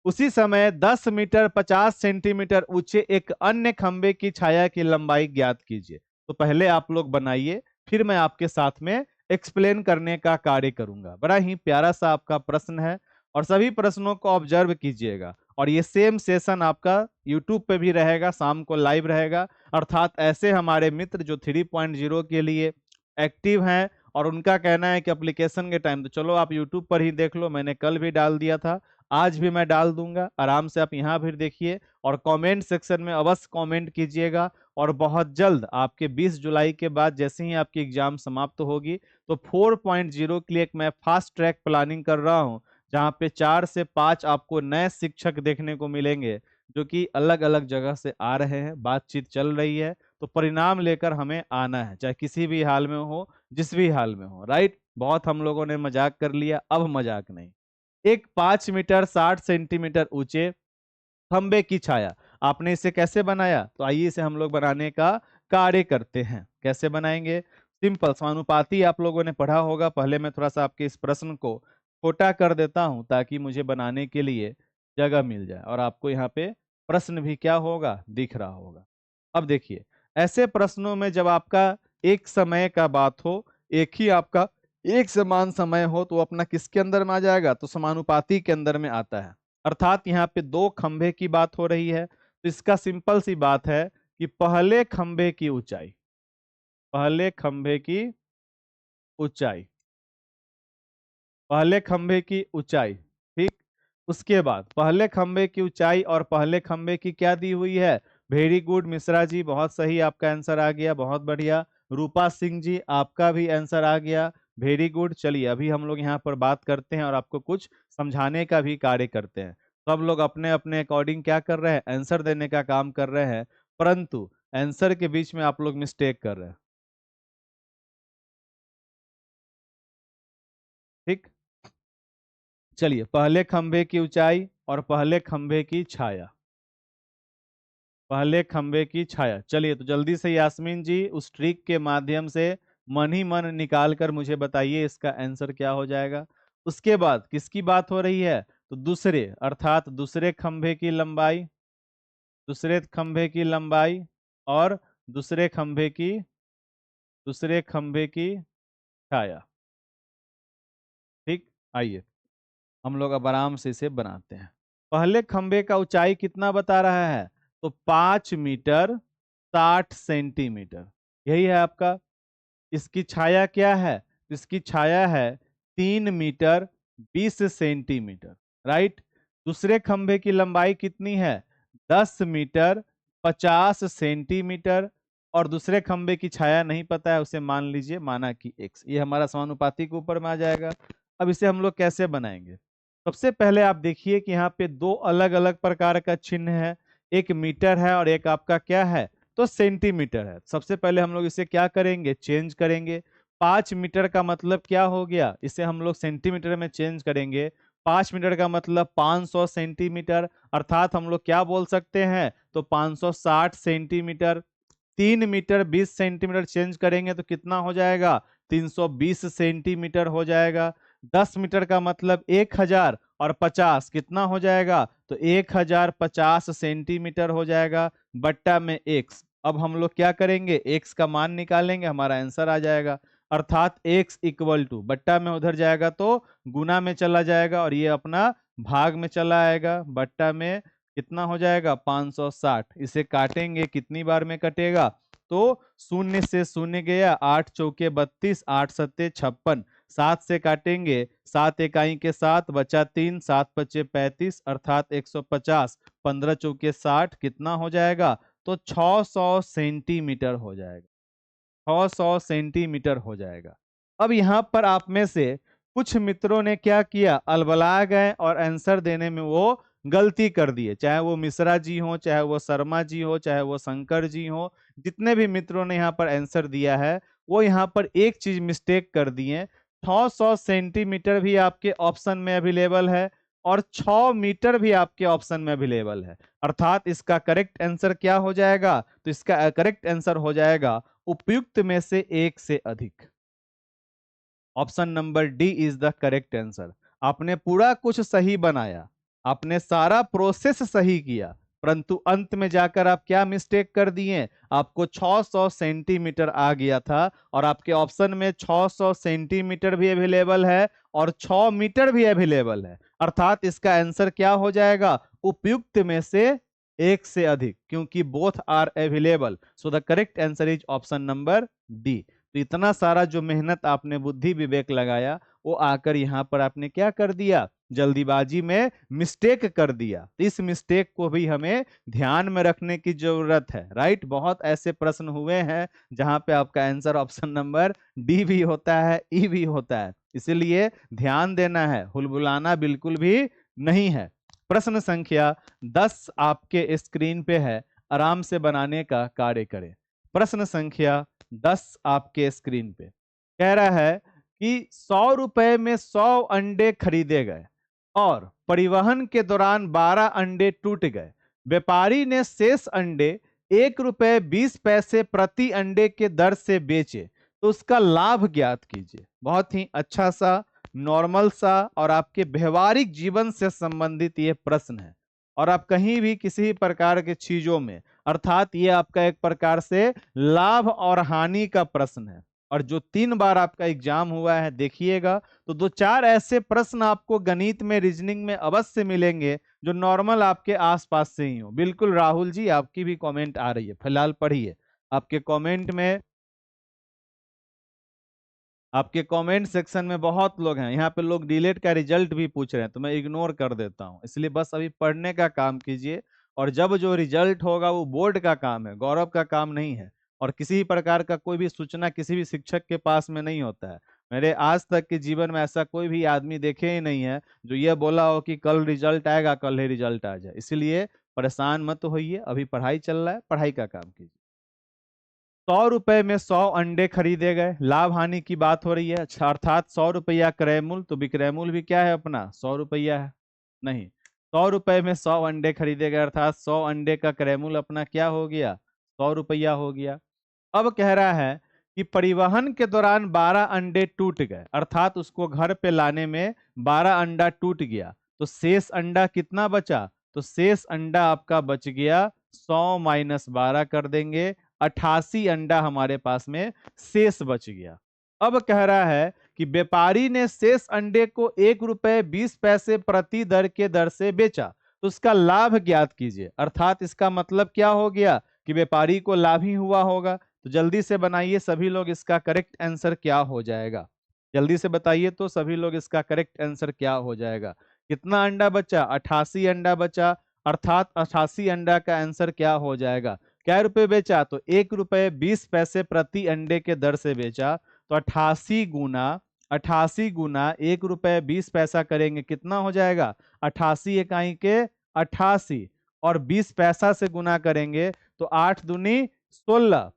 उसी समय 10 मीटर 50 सेंटीमीटर ऊंचे एक अन्य खंबे की छाया की लंबाई ज्ञात कीजिए। तो पहले आप लोग बनाइए, फिर मैं आपके साथ में एक्सप्लेन करने का कार्य करूंगा। बड़ा ही प्यारा सा आपका प्रश्न है, और सभी प्रश्नों को ऑब्जर्व कीजिएगा। और ये सेम सेशन आपका यूट्यूब पे भी रहेगा, शाम को लाइव रहेगा। अर्थात ऐसे हमारे मित्र जो 3.0 के लिए एक्टिव हैं, और उनका कहना है कि एप्लीकेशन के टाइम, तो चलो आप यूट्यूब पर ही देख लो, मैंने कल भी डाल दिया था, आज भी मैं डाल दूंगा, आराम से आप यहाँ भी देखिए। और कमेंट सेक्शन में अवश्य कमेंट कीजिएगा। और बहुत जल्द आपके 20 जुलाई के बाद जैसे ही आपकी एग्जाम समाप्त होगी, तो 4.0 के लिए एक मैं फास्ट ट्रैक प्लानिंग कर रहा हूँ, जहाँ पे 4 से 5 आपको नए शिक्षक देखने को मिलेंगे, जो कि अलग अलग जगह से आ रहे हैं, बातचीत चल रही है। तो परिणाम लेकर हमें आना है, चाहे किसी भी हाल में हो, जिस भी हाल में हो, राइट। बहुत हम लोगों ने मजाक कर लिया, अब मजाक नहीं। एक 5 मीटर 60 सेंटीमीटर ऊंचे खंबे की छाया, आपने इसे कैसे बनाया, तो आइए इसे हम लोग बनाने का कार्य करते हैं। कैसे बनाएंगे, सिंपल समानुपाती आप लोगों ने पढ़ा होगा। पहले मैं थोड़ा सा आपके इस प्रश्न को छोटा कर देता हूं, ताकि मुझे बनाने के लिए जगह मिल जाए, और आपको यहाँ पे प्रश्न भी क्या होगा, दिख रहा होगा। अब देखिए, ऐसे प्रश्नों में जब आपका एक समय का बात हो, एक ही आपका एक समान समय हो, तो वो अपना किसके अंदर में आ जाएगा, तो समानुपाती के अंदर में आता है। अर्थात यहाँ पे दो खंभे की बात हो रही है, तो इसका सिंपल सी बात है कि पहले खंभे की ऊंचाई, पहले खंभे की ऊंचाई, ठीक। उसके बाद पहले खंभे की ऊंचाई और पहले खंभे की क्या दी हुई है, वेरी गुड मिश्रा जी, बहुत सही आपका आंसर आ गया, बहुत बढ़िया। रूपा सिंह जी, आपका भी आंसर आ गया, वेरी गुड। चलिए अभी हम लोग यहाँ पर बात करते हैं, और आपको कुछ समझाने का भी कार्य करते हैं। सब लोग अपने अपने अकॉर्डिंग क्या कर रहे हैं, आंसर देने का काम कर रहे हैं, परंतु आंसर के बीच में आप लोग मिस्टेक कर रहे हैं, ठीक। चलिए, पहले खंभे की ऊंचाई और पहले खंभे की छाया, पहले खंभे की छाया। चलिए तो जल्दी से यास्मीन जी उस ट्रिक के माध्यम से मन ही मन निकाल कर मुझे बताइए इसका आंसर क्या हो जाएगा। उसके बाद किसकी बात हो रही है, तो दूसरे, अर्थात दूसरे खंभे की लंबाई और दूसरे खंभे की छाया, ठीक। आइए हम लोग अब आराम से इसे बनाते हैं। पहले खंभे का ऊंचाई कितना बता रहा है, तो 5 मीटर 60 सेंटीमीटर, यही है आपका। इसकी छाया क्या है, तो इसकी छाया है 3 मीटर 20 सेंटीमीटर, राइट। दूसरे खंभे की लंबाई कितनी है, 10 मीटर 50 सेंटीमीटर। और दूसरे खंभे की छाया नहीं पता है, उसे मान लीजिए माना कि x, ये हमारा समानुपाती के ऊपर में आ जाएगा। अब इसे हम लोग कैसे बनाएंगे, सबसे पहले आप देखिए कि यहाँ पे दो अलग अलग प्रकार का चिन्ह है। एक मीटर है और एक आपका क्या है, तो सेंटीमीटर है। सबसे पहले हम लोग इसे क्या करेंगे, चेंज करेंगे। 5 मीटर का मतलब क्या हो गया, इसे हम लोग सेंटीमीटर में चेंज करेंगे। 5 मीटर का मतलब 500 सेंटीमीटर, अर्थात हम लोग क्या बोल सकते हैं, तो 560 सेंटीमीटर। 3 मीटर 20 सेंटीमीटर चेंज करेंगे तो कितना हो जाएगा, 320 सेंटीमीटर हो जाएगा। 10 मीटर का मतलब 1000 और 50 कितना हो जाएगा, तो 1050 सेंटीमीटर हो जाएगा, बट्टा में एक्स। अब हम लोग क्या करेंगे, एक्स का मान निकालेंगे, हमारा आंसर आ जाएगा। अर्थात एक्स इक्वल टू, बट्टा में उधर जाएगा तो गुना में चला जाएगा और ये अपना भाग में चला आएगा, बट्टा में कितना हो जाएगा, 560। इसे काटेंगे, कितनी बार में कटेगा, तो शून्य से शून्य गया, 8 चौके 32, 8 सत्ते 56। 7 से काटेंगे, 7 इकाई के 7 बचा 3, 7 पचे 35, अर्थात 150। 15 चौके 60 कितना हो जाएगा, तो 600 सेंटीमीटर हो जाएगा। 600 सेंटीमीटर हो जाएगा। अब यहाँ पर आप में से कुछ मित्रों ने क्या किया, अलबला गए और आंसर देने में वो गलती कर दिए, चाहे वो मिश्रा जी हो, चाहे वो शर्मा जी हो, चाहे वो शंकर जी हो। जितने भी मित्रों ने यहाँ पर आंसर दिया है वो यहाँ पर एक चीज मिस्टेक कर दिए। 600 सेंटीमीटर भी आपके ऑप्शन में अवेलेबल है और 6 मीटर भी आपके ऑप्शन में अवेलेबल है, अर्थात इसका करेक्ट आंसर क्या हो जाएगा, तो इसका करेक्ट आंसर हो जाएगा उपयुक्त में से एक से अधिक। Option number D is the correct answer. आपने पूरा कुछ सही बनाया, आपने सारा प्रोसेस सही किया, परंतु अंत में जाकर आप क्या मिस्टेक कर दिए, आपको 600 सेंटीमीटर आ गया था और आपके ऑप्शन में 600 सेंटीमीटर भी अवेलेबल है और 6 मीटर भी अवेलेबल है, अर्थात इसका आंसर क्या हो जाएगा, उपयुक्त में से एक से अधिक, क्योंकि both are available. So the correct answer is option number D. तो इतना सारा जो मेहनत आपने बुद्धि विवेक लगाया, वो आकर यहाँ पर आपने क्या कर दिया, जल्दीबाजी में मिस्टेक कर दिया। इस मिस्टेक को भी हमें ध्यान में रखने की जरूरत है, राइट। बहुत ऐसे प्रश्न हुए हैं जहां पे आपका आंसर ऑप्शन नंबर डी भी होता है, ई भी होता है, इसीलिए ध्यान देना है, हुलबुलाना बिल्कुल भी नहीं है। प्रश्न संख्या 10 आपके स्क्रीन पे है, आराम से बनाने का कार्य करें। प्रश्न संख्या 10 आपके स्क्रीन पे कह रहा है कि 100 रुपए में 100 अंडे खरीदे गए और परिवहन के दौरान 12 अंडे टूट गए। व्यापारी ने शेष अंडे 1 रुपए 20 पैसे प्रति अंडे के दर से बेचे, तो उसका लाभ ज्ञात कीजिए। बहुत ही अच्छा सा, नॉर्मल सा और आपके व्यवहारिक जीवन से संबंधित ये प्रश्न है, और आप कहीं भी किसी प्रकार के चीजों में, अर्थात ये आपका एक प्रकार से लाभ और हानि का प्रश्न है। और जो 3 बार आपका एग्जाम हुआ है देखिएगा, तो 2-4 ऐसे प्रश्न आपको गणित में, रीजनिंग में अवश्य मिलेंगे जो नॉर्मल आपके आसपास से ही हो। बिल्कुल राहुल जी, आपकी भी कमेंट आ रही है, फिलहाल पढ़िए। आपके कमेंट में, आपके कमेंट सेक्शन में बहुत लोग हैं, यहाँ पे लोग डिलेट का रिजल्ट भी पूछ रहे हैं, तो मैं इग्नोर कर देता हूँ, इसलिए बस अभी पढ़ने का काम कीजिए। और जब जो रिजल्ट होगा वो बोर्ड का काम है, गौरव का काम नहीं है। और किसी प्रकार का कोई भी सूचना किसी भी शिक्षक के पास में नहीं होता है। मेरे आज तक के जीवन में ऐसा कोई भी आदमी देखे ही नहीं है जो ये बोला हो कि कल रिजल्ट आएगा, कल ही रिजल्ट आ जाए। इसलिए परेशान मत होइए, अभी पढ़ाई चल रहा है, पढ़ाई का काम कीजिए। 100 रुपए में 100 अंडे खरीदे गए, लाभ हानि की बात हो रही है, अच्छा, अर्थात 100 रुपया क्रय मूल्य, तो विक्रय मूल्य भी क्या है अपना, 100 रुपया है, नहीं। 100 रुपए में 100 अंडे खरीदे गए, अर्थात 100 अंडे का क्रय मूल्य अपना क्या हो गया, 100 रुपया हो गया। अब कह रहा है कि परिवहन के दौरान 12 अंडे टूट गए, अर्थात उसको घर पे लाने में 12 अंडा टूट गया, तो शेष अंडा कितना बचा, तो शेष अंडा आपका बच गया 100 माइनस 12 कर देंगे, 88 अंडा हमारे पास में शेष बच गया। अब कह रहा है कि व्यापारी ने शेष अंडे को 1 रुपए 20 पैसे प्रति दर के दर से बेचा, तो उसका लाभ ज्ञात कीजिए। अर्थात इसका मतलब क्या हो गया कि व्यापारी को लाभ ही हुआ होगा। तो जल्दी से बनाइए सभी लोग, इसका करेक्ट आंसर क्या हो जाएगा, जल्दी से बताइए तो सभी लोग, इसका करेक्ट आंसर क्या हो जाएगा। कितना अंडा बचा, 88 अंडा बचा, अर्थात 88 अंडा का आंसर क्या हो जाएगा। क्या रुपए बेचा, तो 1 रुपए 20 पैसे प्रति अंडे के दर से बेचा, तो 88 गुना 1 रुपए 20 पैसा करेंगे, कितना हो जाएगा, 88 इकाई के 88, और 20 पैसा से गुना करेंगे तो 8 दूनी 16,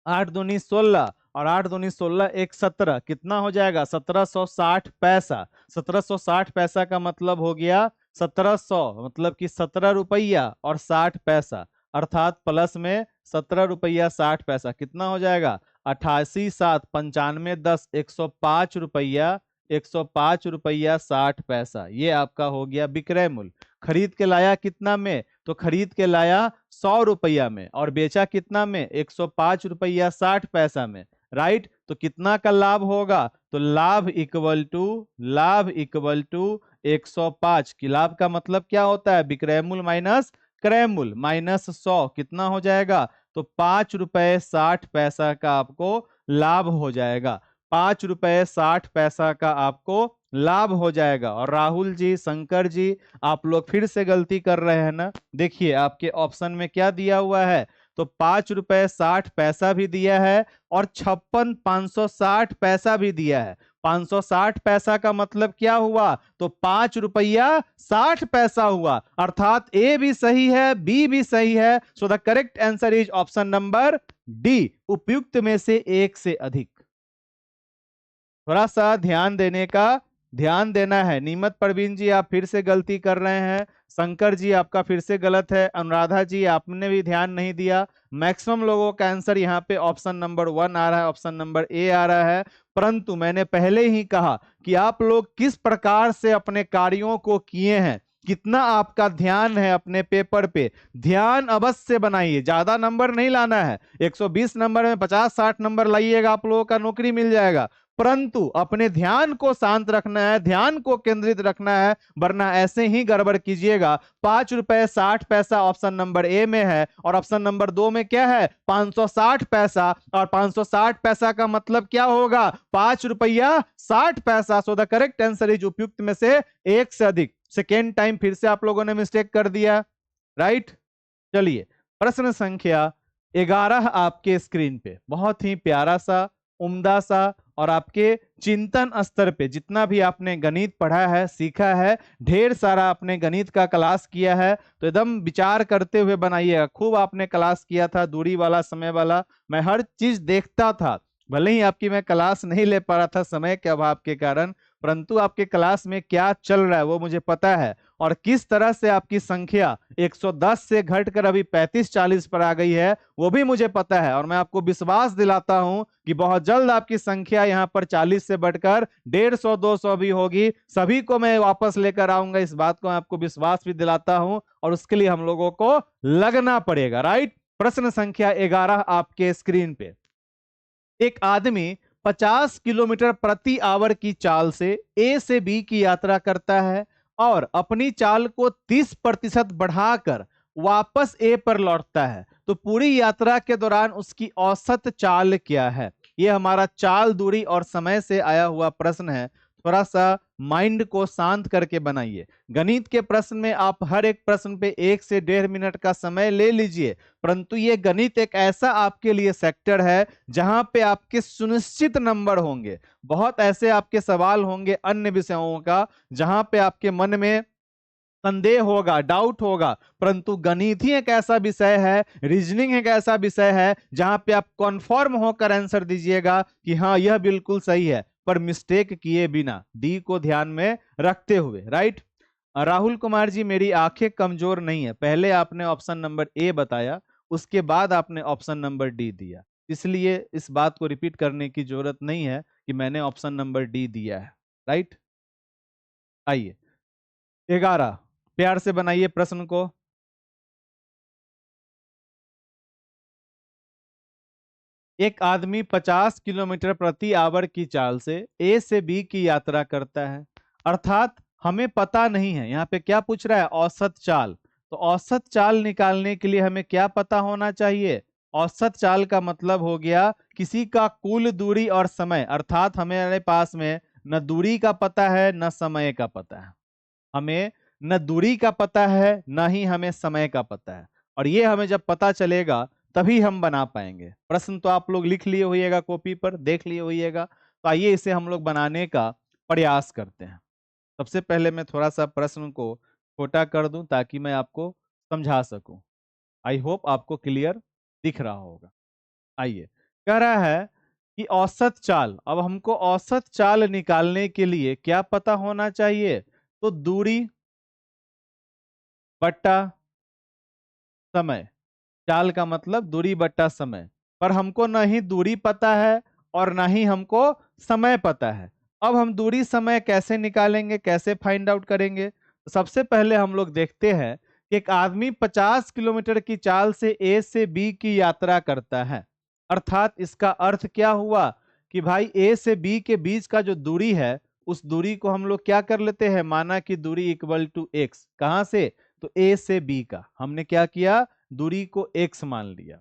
8 दूनी 16 और 8 दूनी 16 एक 17, कितना हो जाएगा 1760 पैसा। 1760 पैसा का मतलब हो गया 1700, मतलब कि 17 रुपया और 60 पैसा, अर्थात प्लस में 17 रुपया 60 पैसा, कितना हो जाएगा 88 7 95 10 105 रुपया, 105 रुपया 60 पैसा। ये आपका हो गया विक्रय मूल्य। खरीद के लाया कितना में, तो खरीद के लाया 100 रुपया में और बेचा कितना में 105 रुपया 60 पैसा में, राइट। तो कितना का लाभ होगा, तो लाभ इक्वल टू 105 की, लाभ का मतलब क्या होता है विक्रय मूल्य माइनस क्रय मूल्य माइनस 100, कितना हो जाएगा, तो 5 रुपए 60 पैसा का आपको लाभ हो जाएगा। 5 रुपए 60 पैसा का आपको लाभ हो जाएगा। और राहुल जी, शंकर जी, आप लोग फिर से गलती कर रहे हैं ना। देखिए आपके ऑप्शन में क्या दिया हुआ है, तो 5 रुपए 60 पैसा भी दिया है और 56,560 पैसा भी दिया है। 560 पैसा का मतलब क्या हुआ, तो 5 रुपया 60 पैसा हुआ, अर्थात ए भी सही है बी भी सही है। So the correct answer is option number D, उपयुक्त में से एक से अधिक। थोड़ा सा ध्यान देना है। नीमत परवीन जी आप फिर से गलती कर रहे हैं। शंकर जी आपका फिर से गलत है। अनुराधा जी आपने भी ध्यान नहीं दिया। मैक्सिमम लोगों का आंसर यहाँ पे ऑप्शन नंबर 1 आ रहा है, ऑप्शन नंबर ए आ रहा है। परंतु मैंने पहले ही कहा कि आप लोग किस प्रकार से अपने कार्यों को किए हैं, कितना आपका ध्यान है अपने पेपर पे, ध्यान अवश्य बनाइए। ज्यादा नंबर नहीं लाना है, 120 नंबर में 50-60 नंबर लाइएगा आप लोगों का नौकरी मिल जाएगा। परंतु अपने ध्यान को शांत रखना है, ध्यान को केंद्रित रखना है, वरना ऐसे ही गड़बड़ कीजिएगा। 5 रुपए 60 पैसा ऑप्शन नंबर ए में है और ऑप्शन नंबर 2 में क्या है 560 पैसा, और 560 पैसा का मतलब क्या होगा 5 रुपया 60 पैसा। सो द करेक्ट आंसर इज उपयुक्त में से एक से अधिक। सेकेंड टाइम फिर से आप लोगों ने मिस्टेक कर दिया, राइट। चलिए प्रश्न संख्या 11 आपके स्क्रीन पे, बहुत ही प्यारा सा, उम्दा सा, और आपके चिंतन स्तर पे जितना भी आपने गणित पढ़ा है, सीखा है, ढेर सारा आपने गणित का क्लास किया है, तो एकदम विचार करते हुए बनाइएगा। खूब आपने क्लास किया था, दूरी वाला, समय वाला, मैं हर चीज देखता था। भले ही आपकी मैं क्लास नहीं ले पा रहा था समय के अभाव के कारण, परंतु आपके क्लास में क्या चल रहा है वो मुझे पता है। और किस तरह से आपकी संख्या 110 से घटकर अभी 35-40 पर आ गई है वो भी मुझे पता है। और मैं आपको विश्वास दिलाता हूं कि बहुत जल्द आपकी संख्या यहां पर 40 से बढ़कर 150-200 भी होगी। सभी को मैं वापस लेकर आऊंगा, इस बात को मैं आपको विश्वास भी दिलाता हूं, और उसके लिए हम लोगों को लगना पड़ेगा, राइट। प्रश्न संख्या 11 आपके स्क्रीन पे। एक आदमी 50 किलोमीटर प्रति आवर की चाल से ए से बी की यात्रा करता है और अपनी चाल को 30% बढ़ाकर वापस ए पर लौटता है, तो पूरी यात्रा के दौरान उसकी औसत चाल क्या है। यह हमारा चाल, दूरी और समय से आया हुआ प्रश्न है। थोड़ा सा माइंड को शांत करके बनाइए। गणित के प्रश्न में आप हर एक प्रश्न पे 1 से 1.5 मिनट का समय ले लीजिए, परंतु ये गणित एक ऐसा आपके लिए सेक्टर है जहां पे आपके सुनिश्चित नंबर होंगे। बहुत ऐसे आपके सवाल होंगे अन्य विषयों का जहां पे आपके मन में संदेह होगा, डाउट होगा, परंतु गणित ही एक ऐसा विषय है, रीजनिंग एक ऐसा विषय है जहां पे आप कॉन्फर्म होकर आंसर दीजिएगा कि हाँ यह बिल्कुल सही है, पर मिस्टेक किए बिना, डी को ध्यान में रखते हुए, राइट। राहुल कुमार जी मेरी आंखें कमजोर नहीं है, पहले आपने ऑप्शन नंबर ए बताया, उसके बाद आपने ऑप्शन नंबर डी दिया, इसलिए इस बात को रिपीट करने की जरूरत नहीं है कि मैंने ऑप्शन नंबर डी दिया है, राइट। आइए 11, प्यार से बनाइए प्रश्न को। एक आदमी 50 किलोमीटर प्रति आवर की चाल से ए से बी की यात्रा करता है, अर्थात हमें पता नहीं है, यहाँ पे क्या पूछ रहा है औसत चाल। तो औसत चाल निकालने के लिए हमें क्या पता होना चाहिए, औसत चाल का मतलब हो गया किसी का कुल दूरी और समय, अर्थात हमारे पास में न दूरी का पता है न समय का पता है। हमें न दूरी का पता है न ही हमें समय का पता है, और ये हमें जब पता चलेगा तभी हम बना पाएंगे। प्रश्न तो आप लोग लिख लिए होइएगा, कॉपी पर देख लिए होइएगा, तो आइए इसे हम लोग बनाने का प्रयास करते हैं। सबसे पहले मैं थोड़ा सा प्रश्न को छोटा कर दूं ताकि मैं आपको समझा सकूं। आई होप आपको क्लियर दिख रहा होगा। आइए, कह रहा है कि औसत चाल। अब हमको औसत चाल निकालने के लिए क्या पता होना चाहिए? तो दूरी बट्टा समय। चाल का मतलब दूरी बट्टा समय। पर हमको ना ही दूरी पता है और ना ही हमको समय पता है। अब हम दूरी समय कैसे निकालेंगे, कैसे फाइंड आउट करेंगे? तो सबसे पहले हम लोग देखते हैं कि एक आदमी 50 किलोमीटर की चाल से ए से बी की यात्रा करता है। अर्थात इसका अर्थ क्या हुआ कि भाई ए से बी के बीच का जो दूरी है, उस दूरी को हम लोग क्या कर लेते हैं, माना कि दूरी इक्वल टू एक्स। कहां से? तो ए से बी का हमने क्या किया, दूरी को एक्स मान लिया।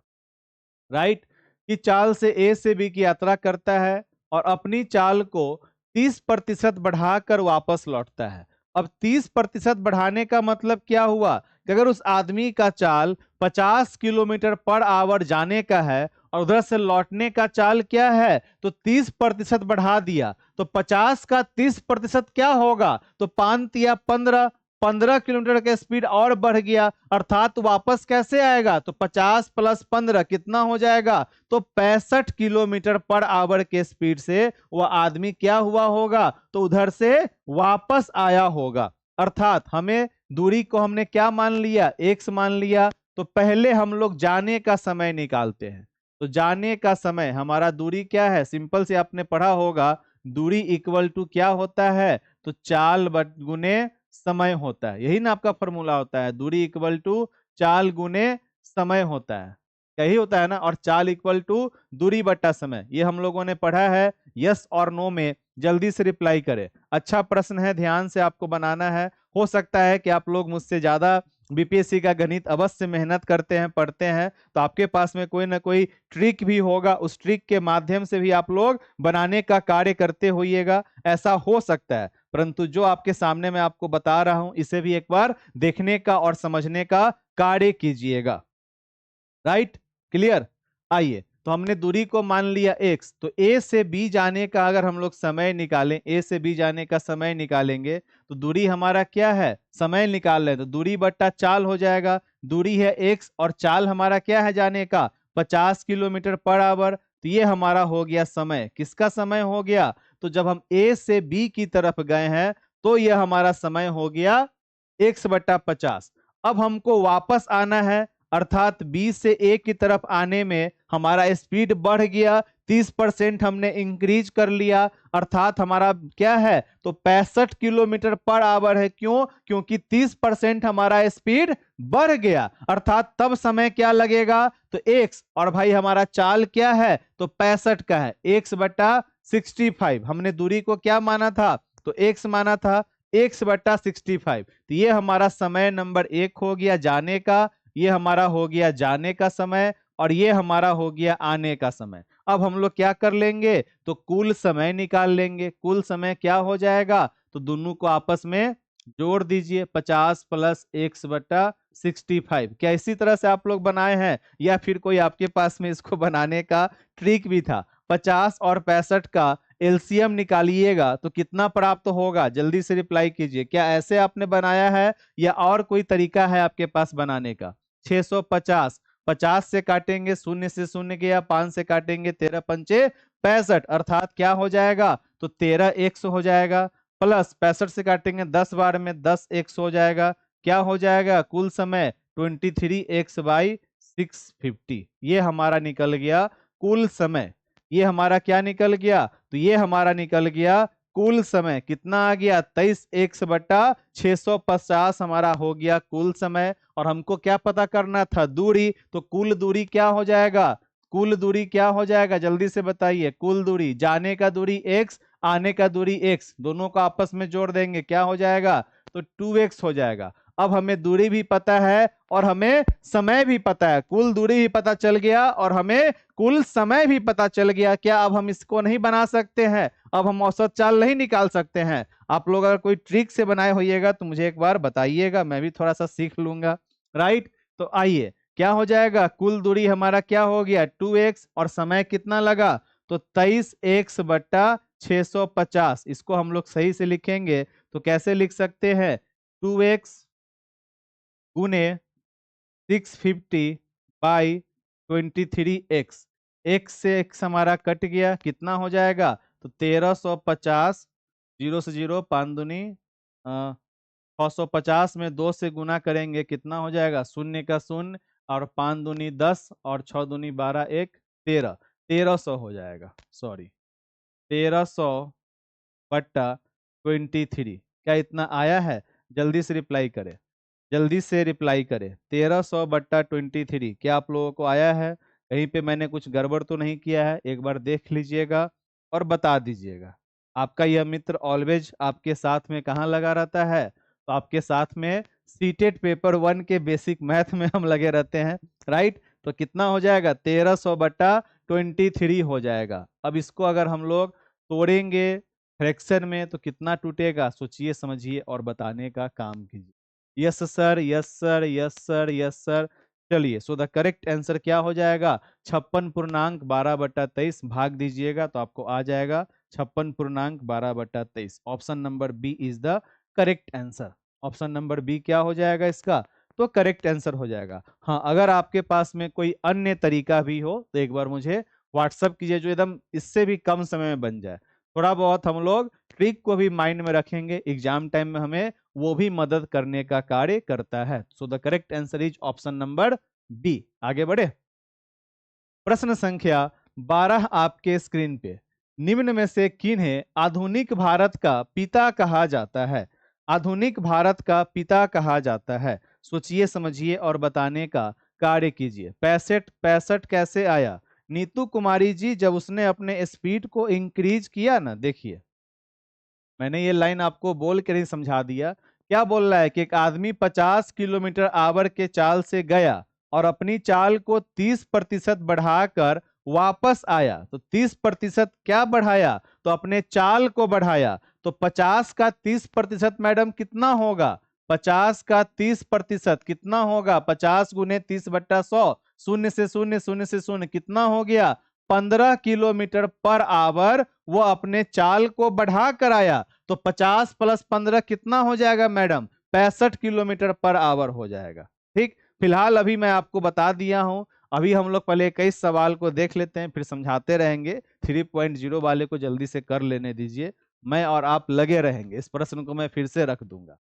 राइट, कि चाल से ए से बी की यात्रा करता है और अपनी चाल को 30% बढ़ाकर वापस लौटता है। अब 30% बढ़ाने का मतलब क्या हुआ कि अगर उस आदमी का चाल 50 किलोमीटर पर आवर जाने का है और उधर से लौटने का चाल क्या है, तो 30% बढ़ा दिया, तो 50 का 30% क्या होगा, तो 5 या 15, 15 किलोमीटर का स्पीड और बढ़ गया। अर्थात वापस कैसे आएगा, तो 50 प्लस 15 कितना हो जाएगा, तो 65 किलोमीटर पर आवर के स्पीड से वह आदमी क्या हुआ होगा, तो उधर से वापस आया होगा। अर्थात हमें दूरी को हमने क्या मान लिया, एक्स मान लिया। तो पहले हम लोग जाने का समय निकालते हैं। तो जाने का समय हमारा दूरी क्या है, सिंपल से आपने पढ़ा होगा, दूरी इक्वल टू क्या होता है, तो चाल गुने समय होता है। यही ना आपका फॉर्मूला होता है, दूरी इक्वल टू चाल गुने समय होता है, यही होता है ना। और चाल इक्वल टू दूरी बट्टा समय, ये हम लोगों ने पढ़ा है। यस और नो में जल्दी से रिप्लाई करें। अच्छा प्रश्न है, ध्यान से आपको बनाना है। हो सकता है कि आप लोग मुझसे ज्यादा बीपीएससी का गणित अवश्य मेहनत करते हैं, पढ़ते हैं, तो आपके पास में कोई ना कोई ट्रिक भी होगा, उस ट्रिक के माध्यम से भी आप लोग बनाने का कार्य करते होइएगा, ऐसा हो सकता है। परंतु जो आपके सामने मैं आपको बता रहा हूं, इसे भी एक बार देखने का और समझने का कार्य कीजिएगा। Right, clear. आइए, तो हमने दूरी को मान लिया x, तो a से b जाने का अगर हम लोग समय निकालें, a से b जाने का समय निकालेंगे, तो दूरी हमारा क्या है, समय निकाल रहे हैं, तो दूरी बट्टा चाल हो जाएगा। दूरी है x और चाल हमारा क्या है जाने का, 50 किलोमीटर पर आवर। तो ये हमारा हो गया समय। किसका समय हो गया, तो जब हम a से b की तरफ गए हैं, तो यह हमारा समय हो गया x/50। अब हमको वापस आना है, अर्थात बी से ए की तरफ आने में हमारा स्पीड बढ़ गया, 30% हमने इंक्रीज कर लिया। अर्थात हमारा क्या है, तो 65 किलोमीटर पर आवर है। क्यों? क्योंकि 30% हमारा स्पीड बढ़ गया। अर्थात तब समय क्या लगेगा, तो एक्स, और भाई हमारा चाल क्या है, तो 65 का है, x/65। हमने दूरी को क्या माना था, तो एक्स माना था, x/65। तो ये हमारा समय नंबर 1 हो गया जाने का, ये हमारा हो गया जाने का समय, और ये हमारा हो गया आने का समय। अब हम लोग क्या कर लेंगे, तो कुल समय निकाल लेंगे। कुल समय क्या हो जाएगा, तो दोनों को आपस में जोड़ दीजिए, 50 प्लस x/65। क्या इसी तरह से आप लोग बनाए हैं, या फिर कोई आपके पास में इसको बनाने का ट्रिक भी था? 50 और 65 का एलसीएम निकालिएगा तो कितना प्राप्त होगा, जल्दी से रिप्लाई कीजिए। क्या ऐसे आपने बनाया है, या और कोई तरीका है आपके पास बनाने का? 650, 50 से काटेंगे, शून्य से शून्य गया, 5 से काटेंगे, 13 पंचे 65, अर्थात क्या हो जाएगा, तो 13 एक्स हो जाएगा। प्लस 65 से काटेंगे 10 बार में, 10 एक्स हो जाएगा। क्या हो जाएगा, कुल समय 23x/650। ये हमारा निकल गया कुल समय। ये हमारा क्या निकल गया, तो ये हमारा निकल गया कुल समय। कितना आ गया, 23x/650 हमारा हो गया कुल समय। और हमको क्या पता करना था, दूरी। तो कुल दूरी क्या हो जाएगा, कुल दूरी क्या हो जाएगा, जल्दी से बताइए। कुल दूरी, जाने का दूरी x, आने का दूरी x, दोनों को आपस में जोड़ देंगे, क्या हो जाएगा, तो 2x हो जाएगा। अब हमें दूरी भी पता है और हमें समय भी पता है। कुल दूरी भी पता चल गया और हमें कुल समय भी पता चल गया। क्या अब हम इसको नहीं बना सकते हैं, अब हम औसत चाल नहीं निकाल सकते हैं? आप लोग अगर कोई ट्रिक से बनाए होइएगा तो मुझे एक बार बताइएगा, मैं भी थोड़ा सा सीख लूंगा। राइट, तो आइए, क्या हो जाएगा, कुल दूरी हमारा क्या हो गया, 2x, और समय कितना लगा, तो 23x/650। इसको हम लोग सही से लिखेंगे तो कैसे लिख सकते हैं, 2x गुने 650/23x, x से x हमारा कट गया, कितना हो जाएगा? तो 1350, 0 से 0, 5 दूनी 650 में 2 से गुना करेंगे, कितना हो जाएगा? शून्य का शून्य, और 5 दूनी 10 और 6 दूनी 12, 1 13, 1300 हो जाएगा। सॉरी, 1300/23। क्या इतना आया है? जल्दी से रिप्लाई करें, जल्दी से रिप्लाई करें। 1300/23, क्या आप लोगों को आया है? कहीं पे मैंने कुछ गड़बड़ तो नहीं किया है? एक बार देख लीजिएगा और बता दीजिएगा। आपका यह मित्र ऑलवेज आपके साथ में कहाँ लगा रहता है? तो आपके साथ में सीटेट पेपर 1 के बेसिक मैथ में हम लगे रहते हैं, राइट? तो कितना हो जाएगा? 1300/23 हो जाएगा। अब इसको अगर हम लोग तोड़ेंगे फ्रैक्शन में तो कितना टूटेगा? सोचिए, समझिए और बताने का काम कीजिए। Yes sir, yes sir, yes sir, yes sir. चलिए, सो द करेक्ट आंसर क्या हो जाएगा? 56.12/23 भाग दीजिएगा तो आपको आ जाएगा 56.12/23। Option number B is the correct answer. Option number B क्या हो जाएगा इसका? तो करेक्ट आंसर हो जाएगा। हाँ, अगर आपके पास में कोई अन्य तरीका भी हो तो एक बार मुझे व्हाट्सअप कीजिए, जो एकदम इससे भी कम समय में बन जाए। थोड़ा बहुत हम लोग ट्रिक को भी माइंड में रखेंगे, एग्जाम टाइम में हमें वो भी मदद करने का कार्य करता है। So the correct answer is option number B. आगे बढ़े। प्रश्न संख्या 12 आपके स्क्रीन पे। निम्न में से किन्हें आधुनिक भारत का पिता कहा जाता है? आधुनिक भारत का पिता कहा जाता है। सोचिए, समझिए और बताने का कार्य कीजिए। 65 कैसे आया? नीतू कुमारी जी, जब उसने अपने स्पीड को इंक्रीज किया ना, देखिए मैंने ये लाइन आपको बोल कर ही समझा दिया। क्या बोल रहा है कि एक आदमी 50 किलोमीटर के चाल से गया और अपनी चाल को 30% बढ़ाकर वापस आया। तो 30% क्या बढ़ाया? तो अपने चाल को बढ़ाया। तो 50 का 30% मैडम कितना होगा? 50 का 30% कितना होगा? 50 गुने 30/100, शून्य से शून्य, शून्य से शून्य, कितना हो गया? 15 km/h वो अपने चाल को बढ़ा कर आया। तो 50 + 15 कितना हो जाएगा मैडम? 65 km/h हो जाएगा। ठीक, फिलहाल अभी मैं आपको बता दिया हूं। अभी हम लोग पहले 21 सवाल को देख लेते हैं, फिर समझाते रहेंगे। 3.0 वाले को जल्दी से कर लेने दीजिए, मैं और आप लगे रहेंगे। इस प्रश्न को मैं फिर से रख दूंगा।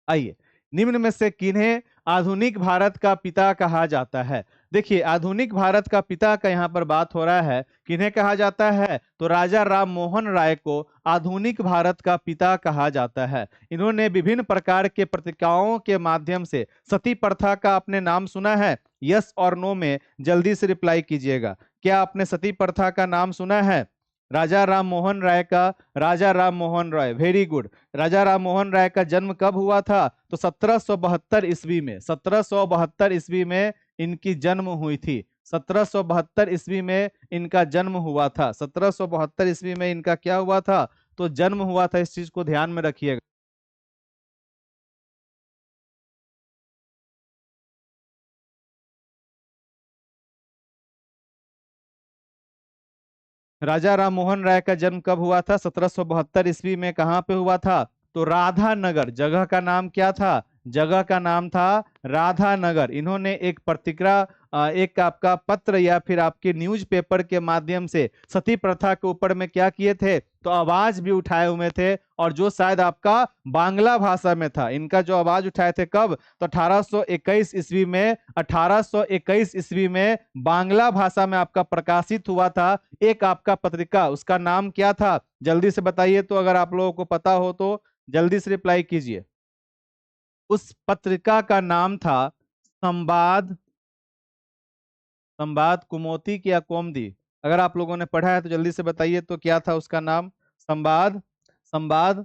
आइए, निम्न में से किन्हें आधुनिक भारत का पिता कहा जाता है? देखिए, आधुनिक भारत का पिता का यहाँ पर बात हो रहा है, किन्हें कहा जाता है? तो राजा राम मोहन राय को आधुनिक भारत का पिता कहा जाता है। इन्होंने विभिन्न प्रकार के पत्रिकाओं के माध्यम से सती प्रथा का आपने नाम सुना है? यस और नो में जल्दी से रिप्लाई कीजिएगा। क्या आपने सती प्रथा का नाम सुना है? राजा राम मोहन राय का, राजा राम मोहन राय, वेरी गुड। राजा राम मोहन राय का जन्म कब हुआ था? तो 1772 ईस्वी में। 1772 ईस्वी में इनकी जन्म हुई थी। 1772 ईस्वी में इनका जन्म हुआ था। 1772 ईस्वी में इनका क्या हुआ था? तो जन्म हुआ था। इस चीज को ध्यान में रखिएगा। राजा राम मोहन राय का जन्म कब हुआ था? 1772 ईस्वी में। कहाँ पे हुआ था? तो राधा नगर। जगह का नाम क्या था? जगह का नाम था राधा नगर। इन्होंने एक पत्रिका, एक आपका पत्र या फिर आपके न्यूज़पेपर के माध्यम से सती प्रथा के ऊपर में क्या किए थे? तो आवाज भी उठाए हुए थे, और जो शायद आपका बांग्ला भाषा में था। इनका जो आवाज उठाए थे कब? तो 1821 ईस्वी में। 1821 ईस्वी में बांग्ला भाषा में आपका प्रकाशित हुआ था एक आपका पत्रिका। उसका नाम क्या था? जल्दी से बताइए, तो अगर आप लोगों को पता हो तो जल्दी से रिप्लाई कीजिए। उस पत्रिका का नाम था संवाद, संवाद कुमोती की या कौमुदी? अगर आप लोगों ने पढ़ा है तो जल्दी से बताइए, तो क्या था उसका नाम? संवाद, संवाद,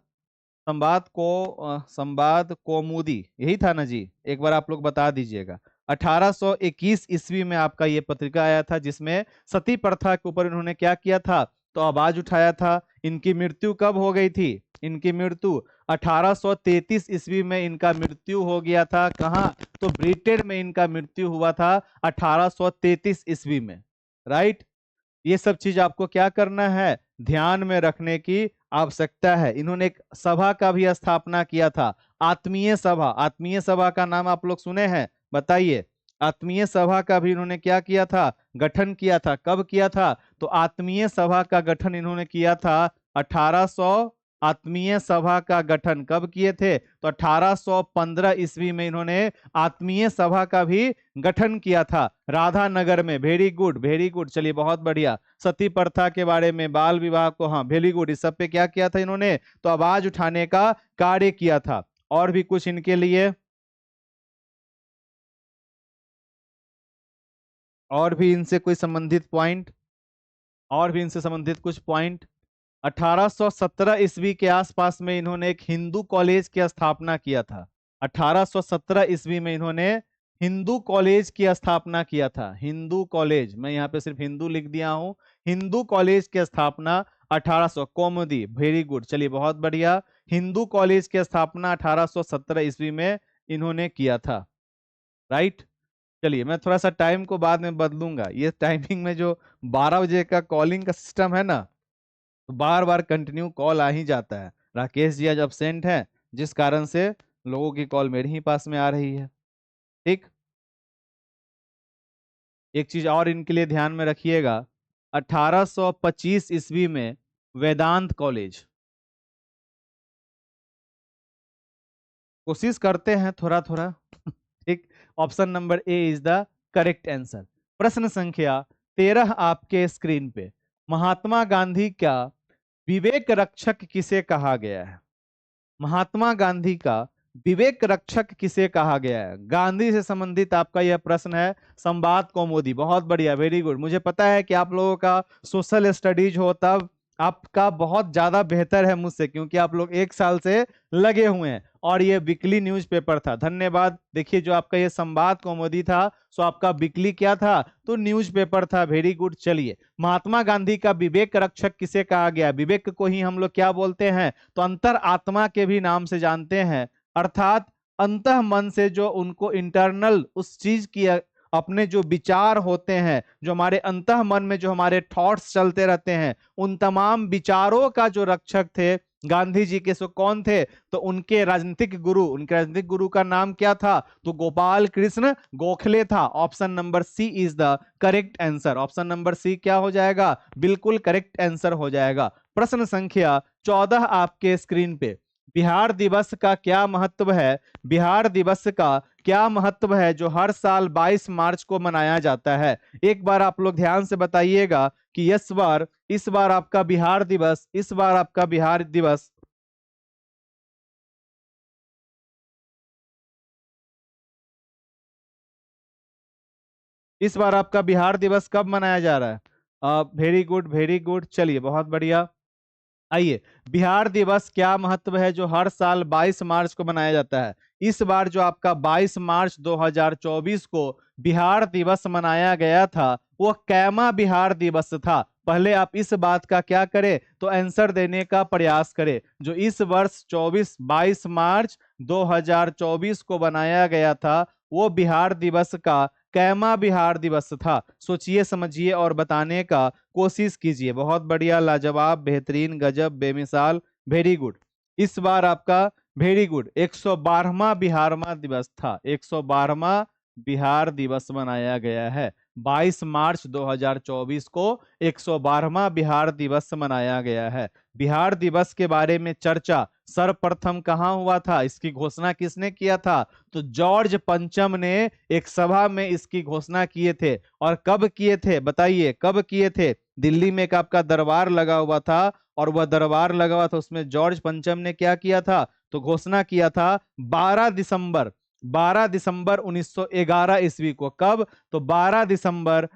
संवाद कौमुदी, यही था ना जी? एक बार आप लोग बता दीजिएगा। 1821 ईस्वी में आपका ये पत्रिका आया था, जिसमें सती प्रथा के ऊपर इन्होंने क्या किया था? तो आवाज उठाया था। इनकी मृत्यु कब हो गई थी? इनकी मृत्यु 1833 ईस्वी में इनका मृत्यु हो गया था। कहाँ? तो ब्रिटेन में इनका मृत्यु हुआ था 1833 ईस्वी में, राइट? ये सब चीज आपको क्या करना है? ध्यान में रखने की आवश्यकता है। इन्होंने एक सभा का भी स्थापना किया था, आत्मीय सभा। आत्मीय सभा का नाम आप लोग सुने हैं? बताइए। आत्मीय सभा का भी इन्होंने क्या किया था, गठन किया था। कब किया था, तो आत्मीय सभा का गठन इन्होंने किया था 1800। आत्मीय सभा का गठन कब किए थे, तो 1815 ईस्वी में इन्होंने आत्मीय सभा का भी गठन किया था राधानगर में। वेरी गुड, वेरी गुड, चलिए बहुत बढ़िया। सती प्रथा के बारे में, बाल विवाह को, हाँ वेरी गुड, इस सब पे क्या किया था इन्होंने, तो आवाज उठाने का कार्य किया था। और भी कुछ इनके लिए, और भी इनसे कोई संबंधित पॉइंट, और भी इनसे संबंधित कुछ पॉइंट। 1817 ईस्वी के आसपास में इन्होंने एक हिंदू कॉलेज की स्थापना किया था। 1817 ईस्वी में इन्होंने हिंदू कॉलेज की स्थापना किया था। हिंदू कॉलेज, मैं यहाँ पे सिर्फ हिंदू लिख दिया हूँ। हिंदू कॉलेज की स्थापना 1800, कौमुदी, वेरी गुड, चलिए बहुत बढ़िया। हिंदू कॉलेज की स्थापना 1817 ईस्वी में इन्होंने किया था। राइट। चलिए मैं थोड़ा सा टाइम को बाद में बदलूंगा। ये टाइमिंग में जो 12 बजे का कॉलिंग का सिस्टम है ना, तो बार बार कंटिन्यू कॉल आ ही जाता है। राकेश जी आज अब्सेंट हैं, जिस कारण से लोगों की कॉल मेरे ही पास में आ रही है। ठीक। एक चीज और इनके लिए ध्यान में रखिएगा, 1825 ईस्वी में वेदांत कॉलेज, कोशिश करते हैं थोड़ा थोड़ा। ठीक। Option number A is the correct answer. प्रश्न संख्या 13 आपके स्क्रीन पे, महात्मा गांधी का विवेक रक्षक किसे कहा गया है। महात्मा गांधी का विवेक रक्षक किसे कहा गया है। गांधी से संबंधित आपका यह प्रश्न है। संवाद कौमुदी, बहुत बढ़िया, वेरी गुड। मुझे पता है कि आप लोगों का सोशल स्टडीज हो, तब आपका बहुत ज्यादा बेहतर है मुझसे, क्योंकि आप लोग एक साल से लगे हुए हैं। और ये वीकली न्यूज़पेपर था, धन्यवाद। देखिए जो आपका ये संवाद कौमुदी था, सो आपका वीकली क्या था, तो न्यूज़पेपर था। Very good. चलिए, महात्मा गांधी का विवेक रक्षक किसे कहा गया। विवेक को ही हम लोग क्या बोलते हैं, तो अंतर आत्मा के भी नाम से जानते हैं। अर्थात अंतः मन से जो उनको इंटरनल उस चीज की अपने जो विचार होते हैं, जो हमारे अंतः मन में जो हमारे थॉट्स चलते रहते हैं, उन तमाम विचारों का जो रक्षक थे गांधी जी के, सो कौन थे, तो उनके राजनीतिक गुरु, उनके राजनीतिक गुरु का नाम क्या था, तो गोपाल कृष्ण गोखले था। Option number C is the correct answer. Option number C क्या हो जाएगा, बिल्कुल करेक्ट आंसर हो जाएगा। प्रश्न संख्या 14 आपके स्क्रीन पे, बिहार दिवस का क्या महत्व है। बिहार दिवस का क्या महत्व है जो हर साल 22 मार्च को मनाया जाता है। एक बार आप लोग ध्यान से बताइएगा कि इस बार आपका बिहार दिवस, इस बार आपका बिहार दिवस, इस बार आपका बिहार दिवस कब मनाया जा रहा है। वेरी गुड, वेरी गुड, चलिए बहुत बढ़िया। आइए, बिहार दिवस क्या महत्व है जो हर साल 22 मार्च को मनाया जाता है। इस बार जो आपका 22 मार्च 2024 को बिहार दिवस मनाया गया था, वो कैमा बिहार दिवस था। पहले आप इस बात का क्या करें, तो आंसर देने का प्रयास करें। जो इस वर्ष 22 मार्च 2024 को बनाया गया था, वो बिहार दिवस का कैमा बिहार दिवस था। सोचिए समझिए और बताने का कोशिश कीजिए। बहुत बढ़िया, लाजवाब, बेहतरीन, गजब, बेमिसाल, वेरी गुड। इस बार आपका वेरी गुड 112वां बिहारमा दिवस था। 112वां बिहार दिवस मनाया गया है। 22 मार्च 2024 को 112वां बिहार दिवस मनाया गया है। बिहार दिवस के बारे में चर्चा सर्वप्रथम कहाँ हुआ था, इसकी घोषणा किसने किया था, तो जॉर्ज पंचम ने एक सभा में इसकी घोषणा किए थे। और कब किए थे, बताइए कब किए थे। दिल्ली में एक आपका दरबार लगा हुआ था, और वह दरबार लगा हुआ था, उसमें जॉर्ज पंचम ने क्या किया था, तो घोषणा किया था 12 दिसंबर, 12 दिसंबर 1911 ईस्वी को। कब, तो 12 दिसंबर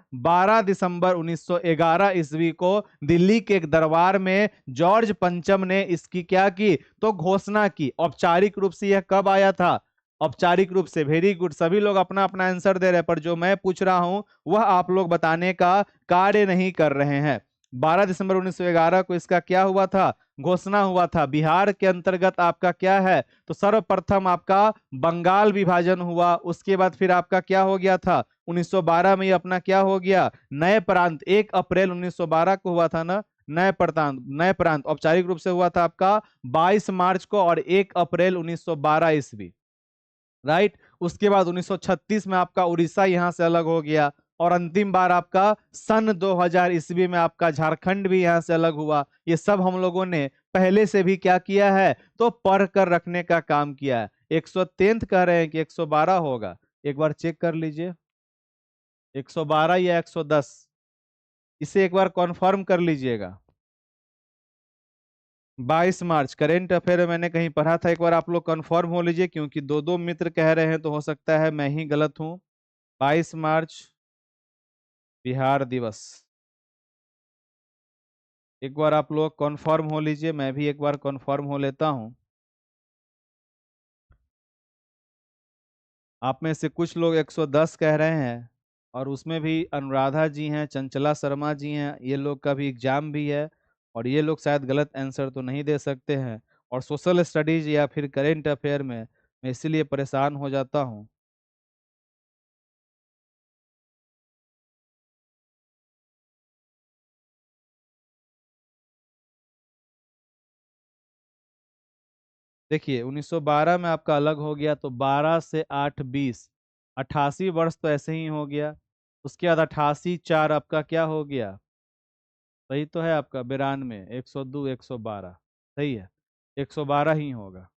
1911 ईस्वी को दिल्ली के एक दरबार में जॉर्ज पंचम ने इसकी क्या की, तो घोषणा की। औपचारिक रूप से यह कब आया था, औपचारिक रूप से, वेरी गुड। सभी लोग अपना अपना आंसर दे रहे हैं, पर जो मैं पूछ रहा हूं वह आप लोग बताने का कार्य नहीं कर रहे हैं। 12 दिसंबर 1911 को इसका क्या हुआ था, घोषणा हुआ था। बिहार के अंतर्गत आपका क्या है, तो सर्वप्रथम आपका बंगाल विभाजन हुआ। उसके बाद फिर आपका क्या हो गया था, 1912 में ये अपना क्या हो गया, नए प्रांत। 1 अप्रैल 1912 को हुआ था ना, नए प्रांत औपचारिक रूप से हुआ था आपका 22 मार्च को, और 1 अप्रैल 1912 ईस्वी। राइट। उसके बाद 1936 में आपका उड़ीसा यहाँ से अलग हो गया, और अंतिम बार आपका सन 2000 ईस्वी में आपका झारखंड भी यहाँ से अलग हुआ। ये सब हम लोगों ने पहले से भी क्या किया है, तो पढ़ कर रखने का काम किया है। 103 कह रहे हैं कि 112 होगा, एक बार चेक कर लीजिए, 112 या 110, इसे एक बार कॉन्फर्म कर लीजिएगा। 22 मार्च करेंट अफेयर में मैंने कहीं पढ़ा था, एक बार आप लोग कंफर्म हो लीजिए, क्योंकि दो दो मित्र कह रहे हैं तो हो सकता है मैं ही गलत हूं। 22 मार्च बिहार दिवस, एक बार आप लोग कंफर्म हो लीजिए, मैं भी एक बार कंफर्म हो लेता हूं। आप में से कुछ लोग 110 कह रहे हैं, और उसमें भी अनुराधा जी हैं, चंचला शर्मा जी हैं, ये लोग का भी एग्जाम भी है, और ये लोग शायद गलत आंसर तो नहीं दे सकते हैं। और सोशल स्टडीज या फिर करेंट अफेयर में मैं इसीलिए परेशान हो जाता हूँ। देखिए 1912 में आपका अलग हो गया, तो 12 से 8 20, 88 वर्ष तो ऐसे ही हो गया। उसके बाद 88 4 आपका क्या हो गया, सही तो है आपका 92, 102 112, सही है, 112 ही होगा।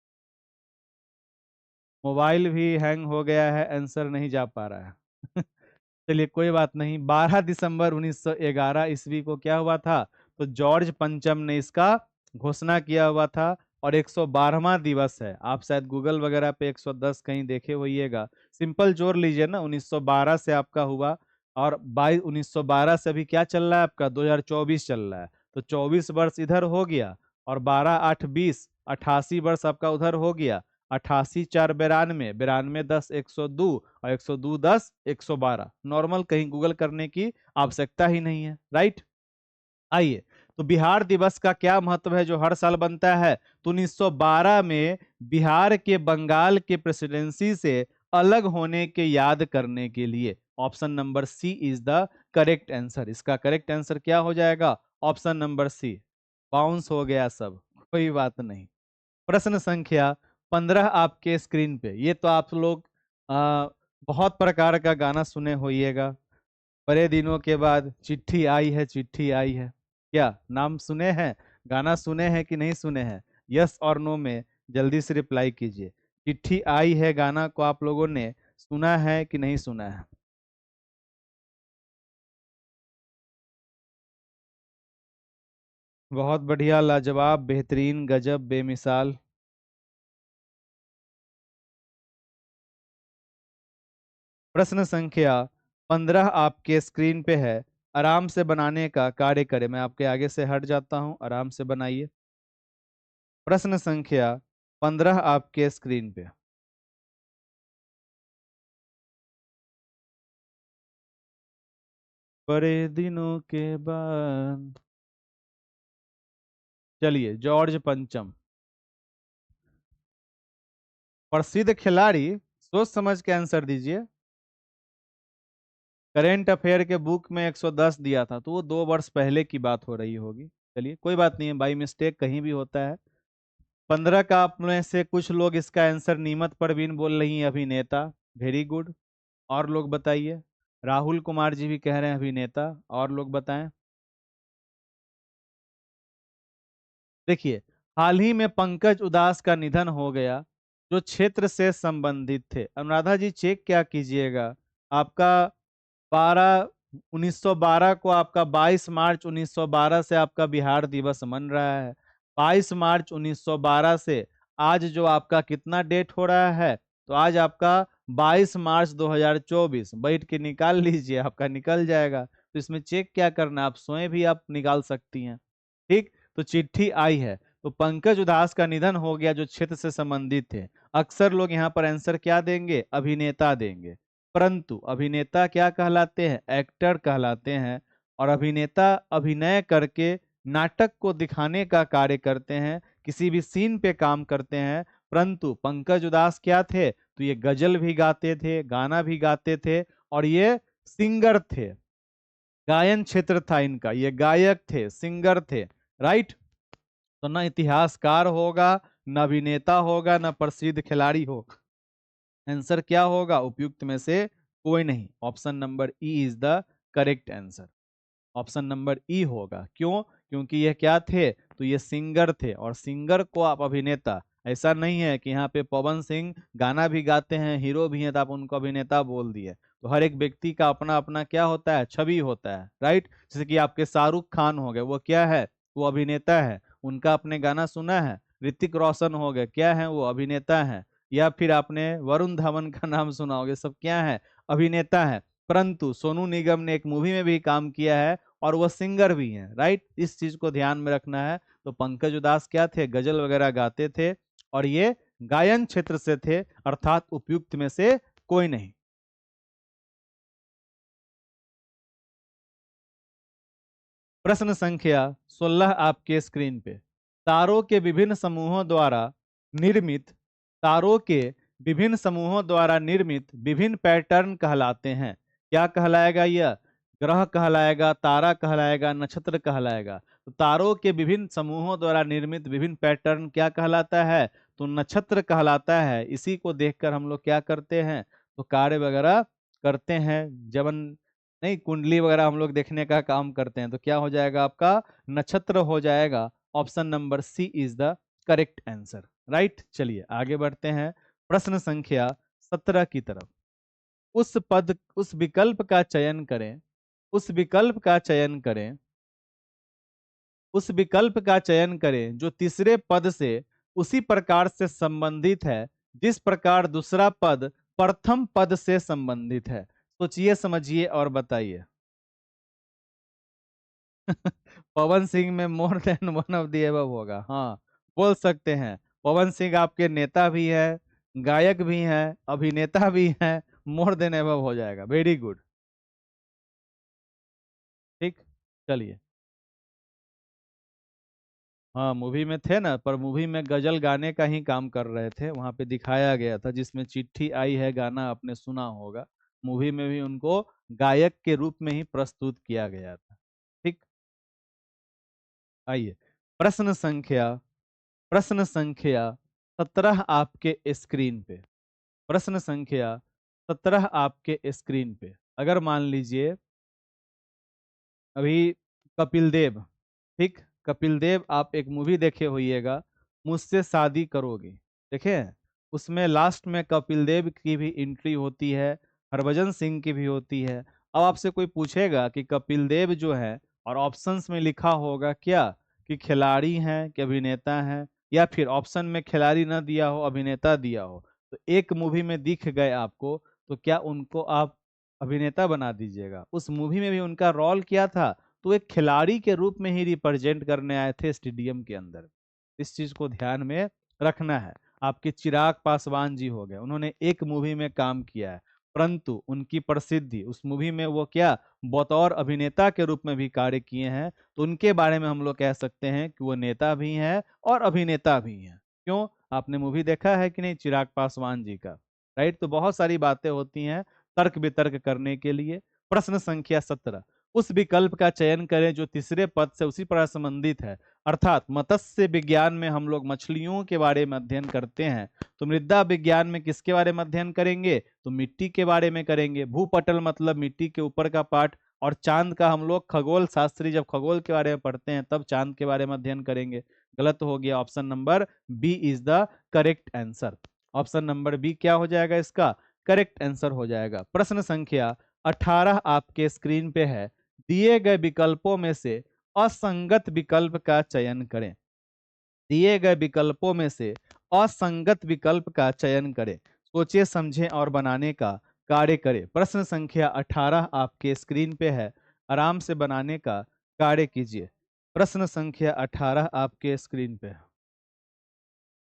मोबाइल भी हैंग हो गया है, आंसर नहीं जा पा रहा है। चलिए कोई बात नहीं। 12 दिसंबर 1911 ईस्वी को क्या हुआ था, तो जॉर्ज पंचम ने इसका घोषणा किया हुआ था, और 112वां दिवस है। आप शायद गूगल वगैरह पे 110 कहीं देखे होइएगा, सिंपल जोड़ लीजिए ना, 1912 से आपका हुआ, और 1912 से अभी क्या चल रहा है आपका, 2024 चल रहा है, तो 24 वर्ष इधर हो गया, और 12 8 20, 88 वर्ष आपका उधर हो गया। 88 4 92, 92 10 102, और 102 10 112, नॉर्मल, कहीं गूगल करने की आवश्यकता ही नहीं है, राइट। आइए, तो बिहार दिवस का क्या महत्व है जो हर साल बनता है, तो 1912 में बिहार के बंगाल के प्रेसिडेंसी से अलग होने के याद करने के लिए, option number C is the correct answer. इसका करेक्ट आंसर क्या हो जाएगा, ऑप्शन नंबर सी। बाउंस हो गया सब, कोई बात नहीं। प्रश्न संख्या 15 आपके स्क्रीन पे, ये तो आप लोग बहुत प्रकार का गाना सुने होइएगा। बड़े दिनों के बाद चिट्ठी आई है, चिट्ठी आई है, क्या नाम सुने हैं, गाना सुने हैं कि नहीं सुने हैं, यस और नो में जल्दी से रिप्लाई कीजिए। चिट्ठी आई है गाना को आप लोगों ने सुना है कि नहीं सुना है। बहुत बढ़िया, लाजवाब, बेहतरीन, गजब, बेमिसाल। प्रश्न संख्या 15 आपके स्क्रीन पे है, आराम से बनाने का कार्य करें। मैं आपके आगे से हट जाता हूं, आराम से बनाइए। प्रश्न संख्या 15 आपके स्क्रीन पे, बड़े दिनों के बाद, चलिए, जॉर्ज पंचम, प्रसिद्ध खिलाड़ी, सोच समझ के आंसर दीजिए। करेंट अफेयर के बुक में 110 दिया था, तो वो 2 वर्ष पहले की बात हो रही होगी। चलिए कोई बात नहीं है, बाई मिस्टेक कहीं भी होता है। 15 का आप में से कुछ लोग इसका आंसर नीमत परवीन बोल रही हैं, अभिनेता, वेरी गुड। और लोग बताइए, राहुल कुमार जी भी कह रहे हैं अभिनेता, और लोग बताएं। देखिए, हाल ही में पंकज उदास का निधन हो गया, जो क्षेत्र से संबंधित थे। अनुराधा जी चेक क्या कीजिएगा, आपका 12 1912 को आपका 22 मार्च 1912 से आपका बिहार दिवस मन रहा है। 22 मार्च 1912 से आज जो आपका कितना डेट हो रहा है, तो आज आपका 22 मार्च 2024, बैठ के निकाल लीजिए, आपका निकल जाएगा। तो इसमें चेक क्या करना, आप स्वयं भी आप निकाल सकती हैं। ठीक, तो चिट्ठी आई है, तो पंकज उधास का निधन हो गया, जो क्षेत्र से संबंधित थे। अक्सर लोग यहाँ पर आंसर क्या देंगे, अभिनेता देंगे, परंतु अभिनेता क्या कहलाते हैं, एक्टर कहलाते हैं। और अभिनेता अभिनय करके नाटक को दिखाने का कार्य करते हैं, किसी भी सीन पे काम करते हैं। परंतु पंकज उदास क्या थे, तो ये गजल भी गाते थे, गाना भी गाते थे, और ये सिंगर थे, गायन क्षेत्र था इनका, ये गायक थे, सिंगर थे, राइट। तो न इतिहासकार होगा, न अभिनेता होगा, न प्रसिद्ध खिलाड़ी होगा, आंसर क्या होगा? उपयुक्त में से कोई नहीं। Option number E is the correct answer. Option number ई होगा। क्यों? क्योंकि ये क्या थे? तो ये सिंगर थे, और सिंगर को आप अभिनेता, ऐसा नहीं है कि यहाँ पे पवन सिंह गाना भी गाते हैं, हीरो भी हैं, तो आप उनको अभिनेता बोल दिए। तो हर एक व्यक्ति का अपना अपना क्या होता है? छवि होता है, राइट। जैसे कि आपके शाहरुख खान हो गए, वो क्या है? वो अभिनेता है, उनका आपने गाना सुना है। ऋतिक रोशन हो गए, क्या है? वो अभिनेता है। या फिर आपने वरुण धवन का नाम सुना होगा, सब क्या है? अभिनेता है। परंतु सोनू निगम ने एक मूवी में भी काम किया है, और वो सिंगर भी हैं, राइट। इस चीज को ध्यान में रखना है। तो पंकज उदास क्या थे? गजल वगैरह गाते थे, और ये गायन क्षेत्र से थे, अर्थात उपयुक्त में से कोई नहीं। प्रश्न संख्या 16 आपके स्क्रीन पे। तारों के विभिन्न समूहों द्वारा निर्मित तारों के विभिन्न समूहों द्वारा निर्मित विभिन्न पैटर्न कहलाते हैं। क्या कहलाएगा यह? ग्रह कहलाएगा, तारा कहलाएगा, नक्षत्र कहलाएगा? तो तारों के विभिन्न समूहों द्वारा निर्मित विभिन्न पैटर्न क्या कहलाता है? तो नक्षत्र कहलाता है। इसी को देखकर हम लोग क्या करते हैं? तो कार्य वगैरह करते हैं। जवन नहीं, कुंडली वगैरह हम लोग देखने का काम करते हैं। तो क्या हो जाएगा आपका? नक्षत्र हो जाएगा। Option number C is the correct answer, right. चलिए आगे बढ़ते हैं प्रश्न संख्या 17 की तरफ। उस विकल्प का चयन करें उस विकल्प का चयन करें उस विकल्प का चयन करें जो तीसरे पद से उसी प्रकार से संबंधित है जिस प्रकार दूसरा पद प्रथम पद से संबंधित है। सोचिए, समझिए और बताइए। पवन सिंह में more than one of the above होगा, हाँ, बोल सकते हैं। पवन सिंह आपके नेता भी है, गायक भी हैं, अभिनेता भी हैं। मोर देन एबव हो जाएगा। Very good. ठीक। चलिए। हाँ, मूवी में थे ना, पर मूवी में गजल गाने का ही काम कर रहे थे। वहां पे दिखाया गया था, जिसमें चिट्ठी आई है गाना आपने सुना होगा। मूवी में भी उनको गायक के रूप में ही प्रस्तुत किया गया था। ठीक। आइए, प्रश्न संख्या प्रश्न संख्या 17 आपके स्क्रीन पे। प्रश्न संख्या 17 आपके स्क्रीन पे। अगर मान लीजिए अभी कपिल देव, ठीक, कपिल देव आप एक मूवी देखे होइएगा, मुझसे शादी करोगे, देखे हैं? उसमें लास्ट में कपिल देव की भी एंट्री होती है, हरभजन सिंह की भी होती है। अब आपसे कोई पूछेगा कि कपिल देव जो है, और ऑप्शंस में लिखा होगा क्या कि खिलाड़ी हैं कि अभिनेता हैं, या फिर ऑप्शन में खिलाड़ी ना दिया हो, अभिनेता दिया हो, तो एक मूवी में दिख गए आपको, तो क्या उनको आप अभिनेता बना दीजिएगा? उस मूवी में भी उनका रोल क्या था? तो एक खिलाड़ी के रूप में ही रिप्रेजेंट करने आए थे स्टेडियम के अंदर। इस चीज को ध्यान में रखना है। आपके चिराग पासवान जी हो गए, उन्होंने एक मूवी में काम किया है, परंतु उनकी प्रसिद्धि उस मूवी में वो क्या बतौर अभिनेता के रूप में भी कार्य किए हैं। तो उनके बारे में हम लोग कह सकते हैं कि वो नेता भी हैं और अभिनेता भी हैं। क्यों? आपने मूवी देखा है कि नहीं चिराग पासवान जी का? राइट। तो बहुत सारी बातें होती हैं तर्क वितर्क करने के लिए। प्रश्न संख्या 17। उस विकल्प का चयन करें जो तीसरे पद से उसी पर संबंधित है। अर्थात मत्स्य विज्ञान में हम लोग मछलियों के बारे में अध्ययन करते हैं, तो मृदा विज्ञान में किसके बारे में अध्ययन करेंगे? तो मिट्टी के बारे में करेंगे। भूपटल मतलब मिट्टी के ऊपर का पार्ट। और चांद का हम लोग खगोल शास्त्री जब खगोल के बारे में पढ़ते हैं तब चांद के बारे में अध्ययन करेंगे। गलत हो गया। Option number B is the correct answer. Option number B क्या हो जाएगा? इसका करेक्ट आंसर हो जाएगा। प्रश्न संख्या 18 आपके स्क्रीन पे है। दिए गए विकल्पों में से असंगत विकल्प का चयन करें। दिए गए विकल्पों में से असंगत विकल्प का चयन करें। सोचिए, समझें और बनाने का कार्य करें। प्रश्न संख्या 18 आपके स्क्रीन पे है, आराम से बनाने का कार्य कीजिए। प्रश्न संख्या 18 आपके स्क्रीन पे है।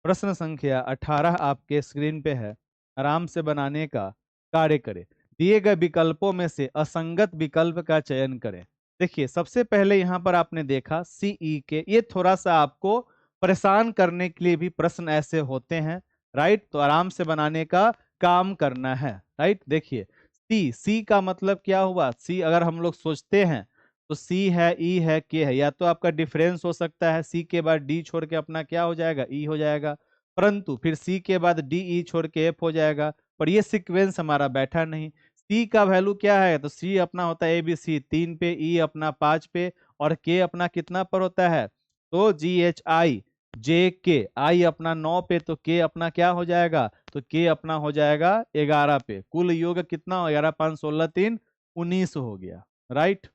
प्रश्न संख्या 18 आपके स्क्रीन पे है, आराम से बनाने का कार्य करें। दिए गए विकल्पों में से असंगत विकल्प का चयन करें। देखिए, सबसे पहले यहाँ पर आपने देखा सीई के, ये थोड़ा सा आपको परेशान करने के लिए भी प्रश्न ऐसे होते हैं, राइट। तो आराम से बनाने का काम करना है, राइट। देखिए, सी सी का मतलब क्या हुआ? सी अगर हम लोग सोचते हैं तो सी है, ई है, के है, या तो आपका डिफरेंस हो सकता है, सी के बाद डी छोड़ के अपना क्या हो जाएगा? ई हो जाएगा। परंतु फिर सी के बाद डी ई छोड़ के एफ हो जाएगा। पर ये सीक्वेंस हमारा बैठा नहीं। सी का वैल्यू क्या है, तो सी अपना होता है ABC 3 पे, ई अपना 5 पे, और के अपना कितना पर होता है, तो GHI JK, आई अपना 9 पे, तो के अपना क्या हो जाएगा, तो के अपना हो जाएगा 11 पे। कुल योग कितना हो, 11 5 16 3 19 हो गया। राइट,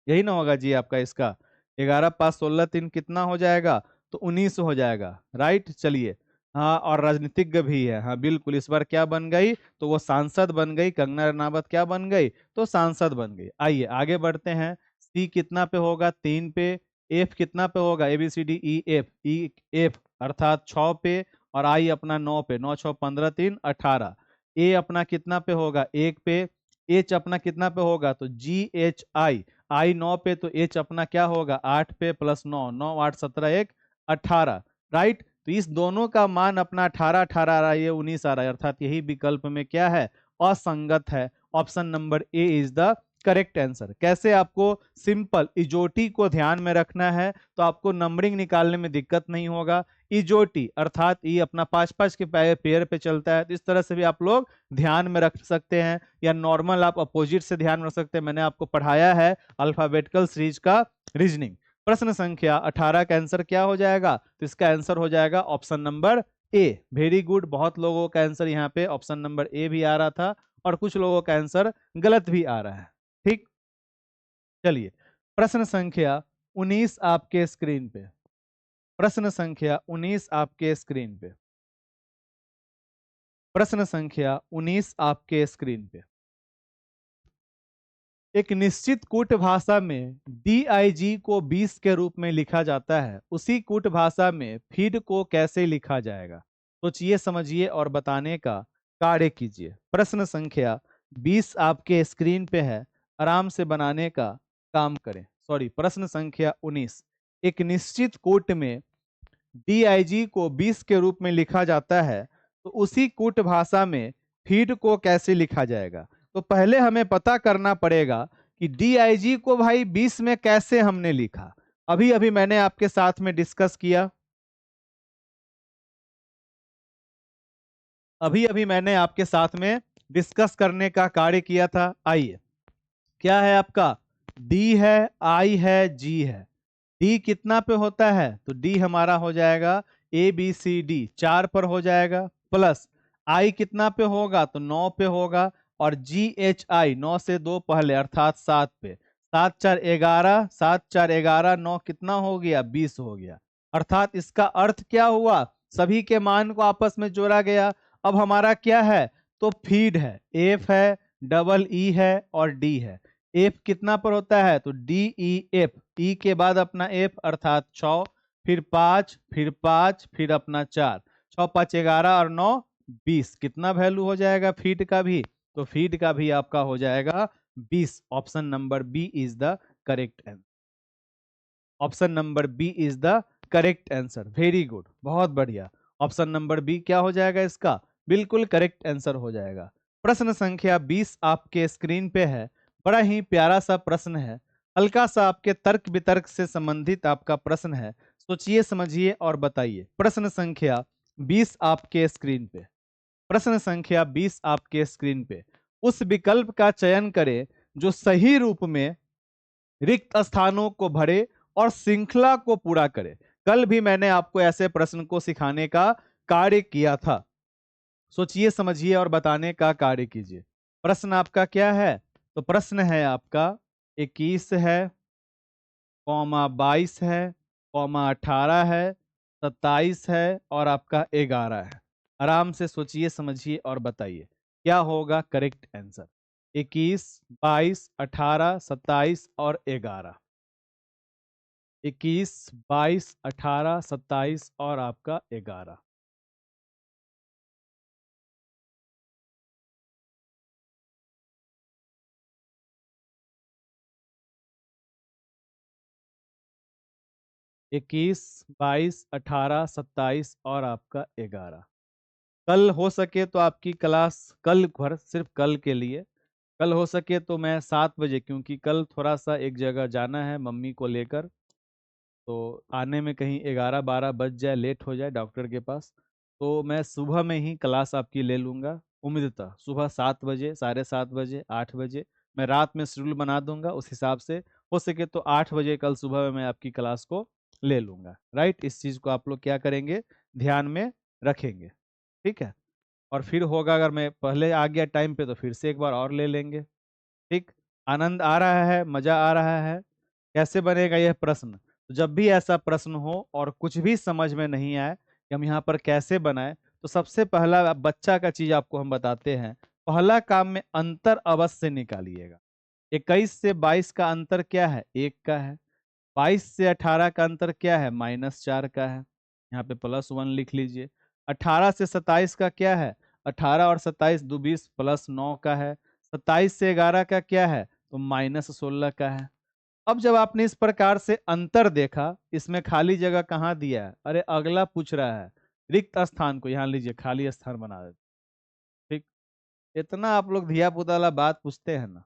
यही ना होगा जी आपका इसका, 11 5 16 3 कितना हो जाएगा, तो 19 हो जाएगा। राइट, चलिए। हाँ, और राजनीतिज्ञ भी है, हाँ बिल्कुल, इस बार क्या बन गई, तो वो सांसद बन गई, कंगना रनावत क्या बन गई, तो सांसद बन गई। आइए आगे बढ़ते हैं। सी कितना पे होगा, 3 पे। एफ कितना पे होगा, ABCDEF अर्थात 6 पे, और आई अपना 9 पे, 9 6 15 3 18। ए अपना कितना पे होगा, 1 पे। एच अपना कितना पे होगा, तो GHI, आई 9 पे, तो एच अपना क्या होगा, 8 पे प्लस 9, 9 8 17 1 18। राइट, तो इस दोनों का मान अपना 18 18 आ रहा है, ये 19 आ रहा है, अर्थात यही विकल्प में क्या है, असंगत है। Option number A is the correct answer. कैसे आपको सिंपल इजोटी को ध्यान में रखना है, तो आपको नंबरिंग निकालने में दिक्कत नहीं होगा। इजोटी अर्थात ई अपना 5 5 के पेयर पे चलता है, तो इस तरह से भी आप लोग ध्यान में रख सकते हैं, या नॉर्मल आप अपोजिट से ध्यान में रख सकते हैं। मैंने आपको पढ़ाया है अल्फाबेटिकल सीरीज का रीजनिंग। प्रश्न संख्या 18 का आंसर क्या हो जाएगा, तो इसका आंसर हो जाएगा option number A. Very good, बहुत लोगों का आंसर यहाँ पे ऑप्शन नंबर ए भी आ रहा था, और कुछ लोगों का आंसर गलत भी आ रहा है। ठीक, चलिए। प्रश्न संख्या 19 आपके स्क्रीन पे, प्रश्न संख्या 19 आपके स्क्रीन पे, प्रश्न संख्या 19 आपके स्क्रीन पे। एक निश्चित कूट भाषा में DIG को 20 के रूप में लिखा जाता है, उसी कूट भाषा में फीड को कैसे लिखा जाएगा। सोचिए समझिए और बताने का कार्य कीजिए। प्रश्न संख्या 20 आपके स्क्रीन पे है, आराम से बनाने का काम करें। सॉरी, प्रश्न संख्या 19। एक निश्चित कूट में DIG को 20 के रूप में लिखा जाता है, तो उसी कूट भाषा में फीड को कैसे लिखा जाएगा। तो पहले हमें पता करना पड़ेगा कि DIG को भाई 20 में कैसे हमने लिखा। अभी अभी मैंने आपके साथ में डिस्कस किया, अभी अभी मैंने आपके साथ में डिस्कस करने का कार्य किया था। आइए, क्या है आपका, डी है, आई है, जी है। डी कितना पे होता है, तो डी हमारा हो जाएगा ABCD 4 पर हो जाएगा, प्लस आई कितना पे होगा, तो 9 पे होगा, और GHI 9 से 2 पहले अर्थात 7 पे। 7 4 11, 7 4 11, 9 कितना हो गया, 20 हो गया। अर्थात इसका अर्थ क्या हुआ, सभी के मान को आपस में जोड़ा गया। अब हमारा क्या है, तो फीड है, एफ है, डबल ई है, और डी है। एफ कितना पर होता है, तो DEF, ई के बाद अपना एफ अर्थात 6, फिर 5, फिर 5, फिर अपना 4, 6 5 11 और 9 20। कितना वैल्यू हो जाएगा फीड का भी, तो फीड का भी आपका हो जाएगा 20। Option number B is the correct answer. Option number B is the correct answer. Very good, बहुत बढ़िया। ऑप्शन नंबर बी क्या हो जाएगा इसका, बिल्कुल करेक्ट आंसर हो जाएगा। प्रश्न संख्या 20 आपके स्क्रीन पे है, बड़ा ही प्यारा सा प्रश्न है, हल्का सा आपके तर्क वितर्क से संबंधित आपका प्रश्न है। सोचिए समझिए और बताइए। प्रश्न संख्या 20 आपके स्क्रीन पे, प्रश्न संख्या 20 आपके स्क्रीन पे। उस विकल्प का चयन करें जो सही रूप में रिक्त स्थानों को भरे और श्रृंखला को पूरा करे। कल भी मैंने आपको ऐसे प्रश्न को सिखाने का कार्य किया था। सोचिए समझिए और बताने का कार्य कीजिए। प्रश्न आपका क्या है, तो प्रश्न है आपका 21 है, कौमा 22 है, कौमा 18 है, 27 है, और आपका 11 है। आराम से सोचिए समझिए और बताइए क्या होगा करेक्ट आंसर। 21 22 18 27 और 11। 21 22 18 27 और आपका 11। 21 22 18 27 और आपका 11। कल हो सके तो आपकी क्लास कल भर, सिर्फ कल के लिए, कल हो सके तो मैं 7 बजे, क्योंकि कल थोड़ा सा एक जगह जाना है मम्मी को लेकर, तो आने में कहीं 11 12 बज जाए, लेट हो जाए डॉक्टर के पास, तो मैं सुबह में ही क्लास आपकी ले लूँगा। उम्मीदतः सुबह 7 बजे, 7:30 बजे, 8 बजे। मैं रात में शेड्यूल बना दूंगा, उस हिसाब से हो सके तो 8 बजे कल सुबह में मैं आपकी क्लास को ले लूंगा। राइट, इस चीज को आप लोग क्या करेंगे, ध्यान में रखेंगे। ठीक है, और फिर होगा, अगर मैं पहले आ गया टाइम पे तो फिर से एक बार और ले लेंगे। ठीक, आनंद आ रहा है, मजा आ रहा है? कैसे बनेगा यह प्रश्न? तो जब भी ऐसा प्रश्न हो और कुछ भी समझ में नहीं आए कि हम यहाँ पर कैसे बनाए, तो सबसे पहला बच्चा का चीज आपको हम बताते हैं। पहला काम में अंतर अवश्य निकालिएगा। 21 से 22 का अंतर क्या है? 1 का है। 22 से 18 का अंतर क्या है? -4 का है। यहाँ पे +1 लिख लीजिए। 18 से 27 का क्या है? 18 और 27 दो 20, +9 का है। 27 से 11 का क्या है? तो -16 का है। अब जब आपने इस प्रकार से अंतर देखा, इसमें खाली जगह कहाँ दिया है? अरे अगला पूछ रहा है रिक्त स्थान को यहाँ लीजिए, खाली स्थान बना देते। ठीक, इतना आप लोग धिया पुता वाला बात पूछते हैं ना।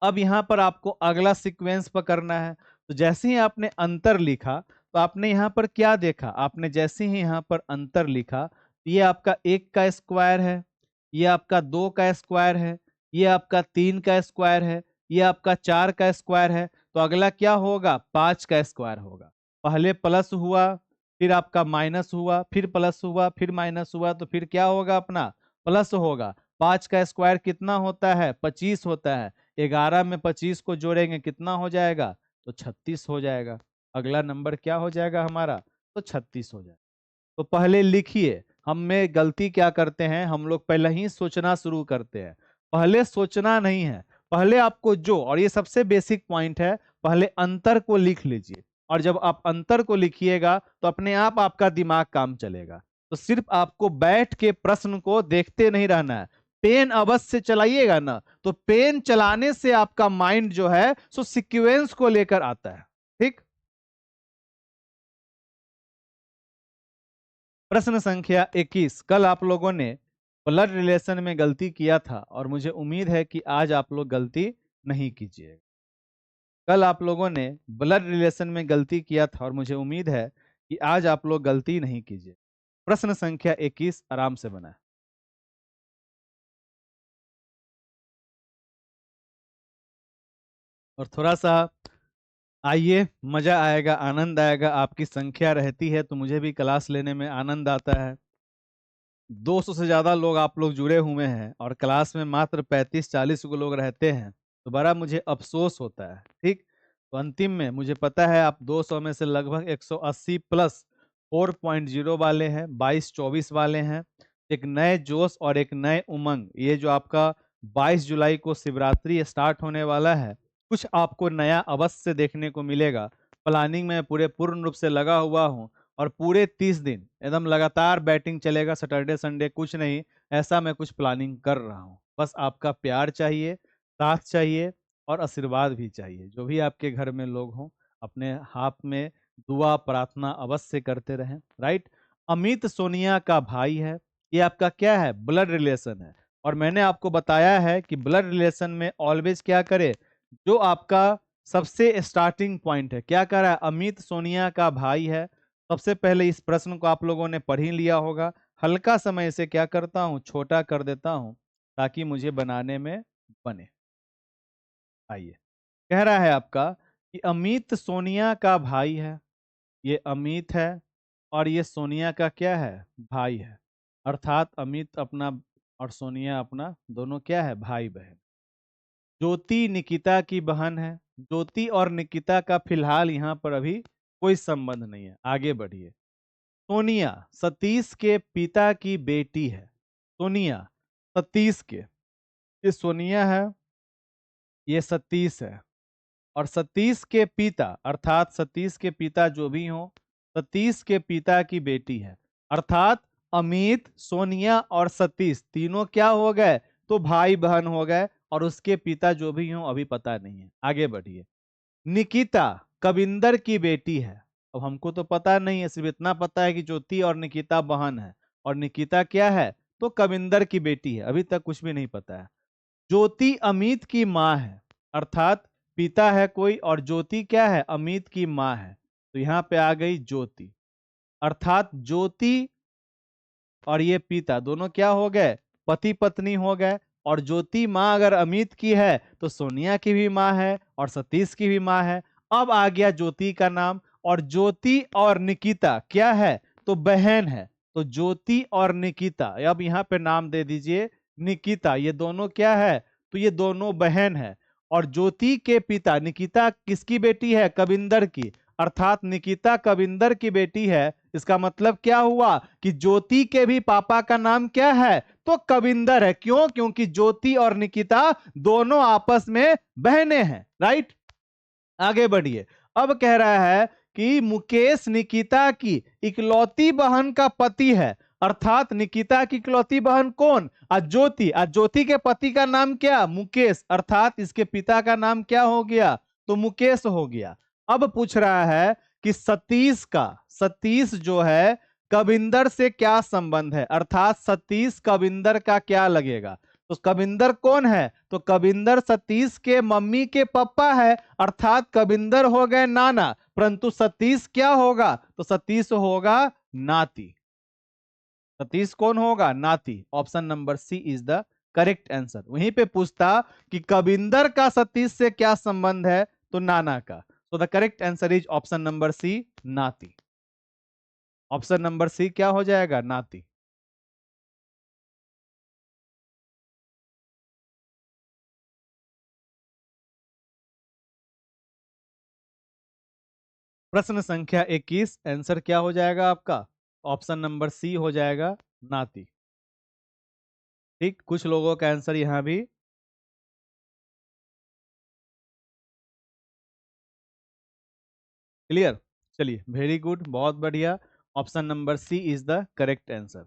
अब यहाँ पर आपको अगला सीक्वेंस पकड़ना है। तो जैसे ही आपने अंतर लिखा, तो आपने यहाँ पर क्या देखा? आपने जैसे ही यहाँ पर अंतर लिखा, ये आपका 1 का स्क्वायर है, ये आपका 2 का स्क्वायर है, ये आपका 3 का स्क्वायर है, ये आपका 4 का स्क्वायर है। तो अगला क्या होगा? 5 का स्क्वायर होगा। पहले प्लस हुआ, फिर आपका माइनस हुआ, फिर प्लस हुआ, फिर माइनस हुआ, तो फिर क्या होगा? अपना प्लस होगा। 5 का स्क्वायर कितना होता है? 25 होता है। 11 में 25 को जोड़ेंगे कितना हो जाएगा? तो 36 हो जाएगा। अगला नंबर क्या हो जाएगा हमारा? तो 36 हो जाएगा। तो पहले लिखिए, हम में गलती क्या करते हैं, हम लोग पहले ही सोचना शुरू करते हैं। पहले सोचना नहीं है, पहले आपको जो, और ये सबसे बेसिक पॉइंट है, पहले अंतर को लिख लीजिए। और जब आप अंतर को लिखिएगा तो अपने आप आपका दिमाग काम चलेगा। तो सिर्फ आपको बैठ के प्रश्न को देखते नहीं रहना है, पेन अवश्य चलाइएगा ना। तो पेन चलाने से आपका माइंड जो है सो सीक्वेंस को लेकर आता है। ठीक, प्रश्न संख्या 21। कल आप लोगों ने ब्लड रिलेशन में गलती किया था और मुझे उम्मीद है कि आज आप लोग गलती नहीं कीजिएगा। कल आप लोगों ने ब्लड रिलेशन में गलती किया था और मुझे उम्मीद है कि आज आप लोग गलती नहीं कीजिए। प्रश्न संख्या 21 आराम से बना है। और थोड़ा सा आइए, मजा आएगा, आनंद आएगा। आपकी संख्या रहती है तो मुझे भी क्लास लेने में आनंद आता है। 200 से ज्यादा लोग आप लोग जुड़े हुए हैं और क्लास में मात्र 35-40 को लोग रहते हैं, तो बड़ा मुझे अफसोस होता है। ठीक, तो अंतिम में मुझे पता है आप 200 में से लगभग 180 प्लस 4.0 वाले हैं, 22-24 वाले हैं। एक नए जोश और एक नए उमंग, ये जो आपका 22 जुलाई को शिवरात्रि स्टार्ट होने वाला है, कुछ आपको नया अवश्य देखने को मिलेगा। प्लानिंग में पूरे पूर्ण रूप से लगा हुआ हूँ और पूरे 30 दिन एकदम लगातार बैटिंग चलेगा, सैटरडे संडे कुछ नहीं। ऐसा मैं कुछ प्लानिंग कर रहा हूँ। बस आपका प्यार चाहिए, साथ चाहिए और आशीर्वाद भी चाहिए। जो भी आपके घर में लोग हों, अपने हाथ में दुआ प्रार्थना अवश्य करते रहें। राइट, अमित सोनिया का भाई है। ये आपका क्या है? ब्लड रिलेशन है। और मैंने आपको बताया है कि ब्लड रिलेशन में ऑलवेज क्या करे, जो आपका सबसे स्टार्टिंग पॉइंट है, क्या कर रहा है? अमित सोनिया का भाई है। सबसे पहले इस प्रश्न को आप लोगों ने पढ़ ही लिया होगा। हल्का समय इसे क्या करता हूँ, छोटा कर देता हूँ ताकि मुझे बनाने में बने। आइए, कह रहा है आपका कि अमित सोनिया का भाई है। ये अमित है और ये सोनिया का क्या है? भाई है। अर्थात अमित अपना और सोनिया अपना, दोनों क्या है? भाई बहन। ज्योति निकिता की बहन है। ज्योति और निकिता का फिलहाल यहाँ पर अभी कोई संबंध नहीं है, आगे बढ़िए। सोनिया सतीश के पिता की बेटी है। सोनिया सतीश के, ये सोनिया है, ये सतीश है। और सतीश के पिता, अर्थात सतीश के पिता जो भी हो, सतीश के पिता की बेटी है। अर्थात अमित, सोनिया और सतीश तीनों क्या हो गए? तो भाई बहन हो गए। और उसके पिता जो भी हो अभी पता नहीं है, आगे बढ़िए। निकिता कविंदर की बेटी है। अब हमको तो पता नहीं है, सिर्फ इतना पता है कि ज्योति और निकिता बहन है। और निकिता क्या है? तो कविंदर की बेटी है, अभी तक कुछ भी नहीं पता है। ज्योति अमित की माँ है। अर्थात पिता है कोई और ज्योति क्या है? अमित की माँ है। तो यहाँ पे आ गई ज्योति। अर्थात ज्योति और ये पिता दोनों क्या हो गए? पति पत्नी हो गए। और ज्योति माँ अगर अमित की है तो सोनिया की भी माँ है और सतीश की भी माँ है। अब आ गया ज्योति का नाम, और ज्योति और निकिता क्या है, तो बहन है। तो ज्योति और निकिता, अब यहाँ पे नाम दे दीजिए निकिता, ये दोनों क्या है, तो ये दोनों बहन है। और ज्योति के पिता, निकिता किसकी बेटी है, कविंदर की, अर्थात निकिता कविंदर की बेटी है। इसका मतलब क्या हुआ कि ज्योति के भी पापा का नाम क्या है, तो कविंदर है। क्यों, क्योंकि ज्योति और निकिता दोनों आपस में बहनें हैं, राइट। आगे बढ़िए। अब कह रहा है कि मुकेश निकिता की इकलौती बहन का पति है, अर्थात निकिता की इकलौती बहन कौन, ज्योति। ज्योति के पति का नाम क्या, मुकेश, अर्थात इसके पिता का नाम क्या हो गया, तो मुकेश हो गया। अब पूछ रहा है कि सतीश जो है कविंदर से क्या संबंध है, अर्थात सतीश कविंदर का क्या लगेगा। तो कविंदर कौन है, तो कविंदर सतीश के मम्मी के पापा है, अर्थात कविंदर हो गए नाना, परंतु सतीश क्या होगा, तो सतीश होगा नाती। सतीश कौन होगा, नाती। Option number C is the correct answer. वहीं पे पूछता कि कविंदर का सतीश से क्या संबंध है, तो नाना का। तो the correct answer is option number C, नाती। ऑप्शन नंबर सी क्या हो जाएगा, नाती। प्रश्न संख्या 21, आंसर क्या हो जाएगा आपका, ऑप्शन नंबर सी हो जाएगा, नाती। ठीक, कुछ लोगों का आंसर यहाँ भी क्लियर। चलिए, वेरी गुड, बहुत बढ़िया। Option number C is the correct answer.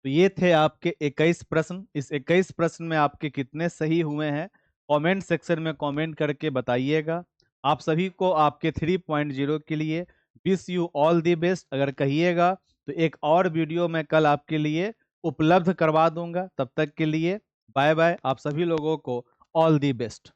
तो ये थे आपके 21 प्रश्न। इस 21 प्रश्न में आपके कितने सही हुए हैं, कमेंट सेक्शन में कमेंट करके बताइएगा। आप सभी को आपके 3.0 के लिए wish you all the best. अगर कहिएगा तो एक और वीडियो मैं कल आपके लिए उपलब्ध करवा दूंगा। तब तक के लिए बाय बाय। आप सभी लोगों को ऑल दी बेस्ट।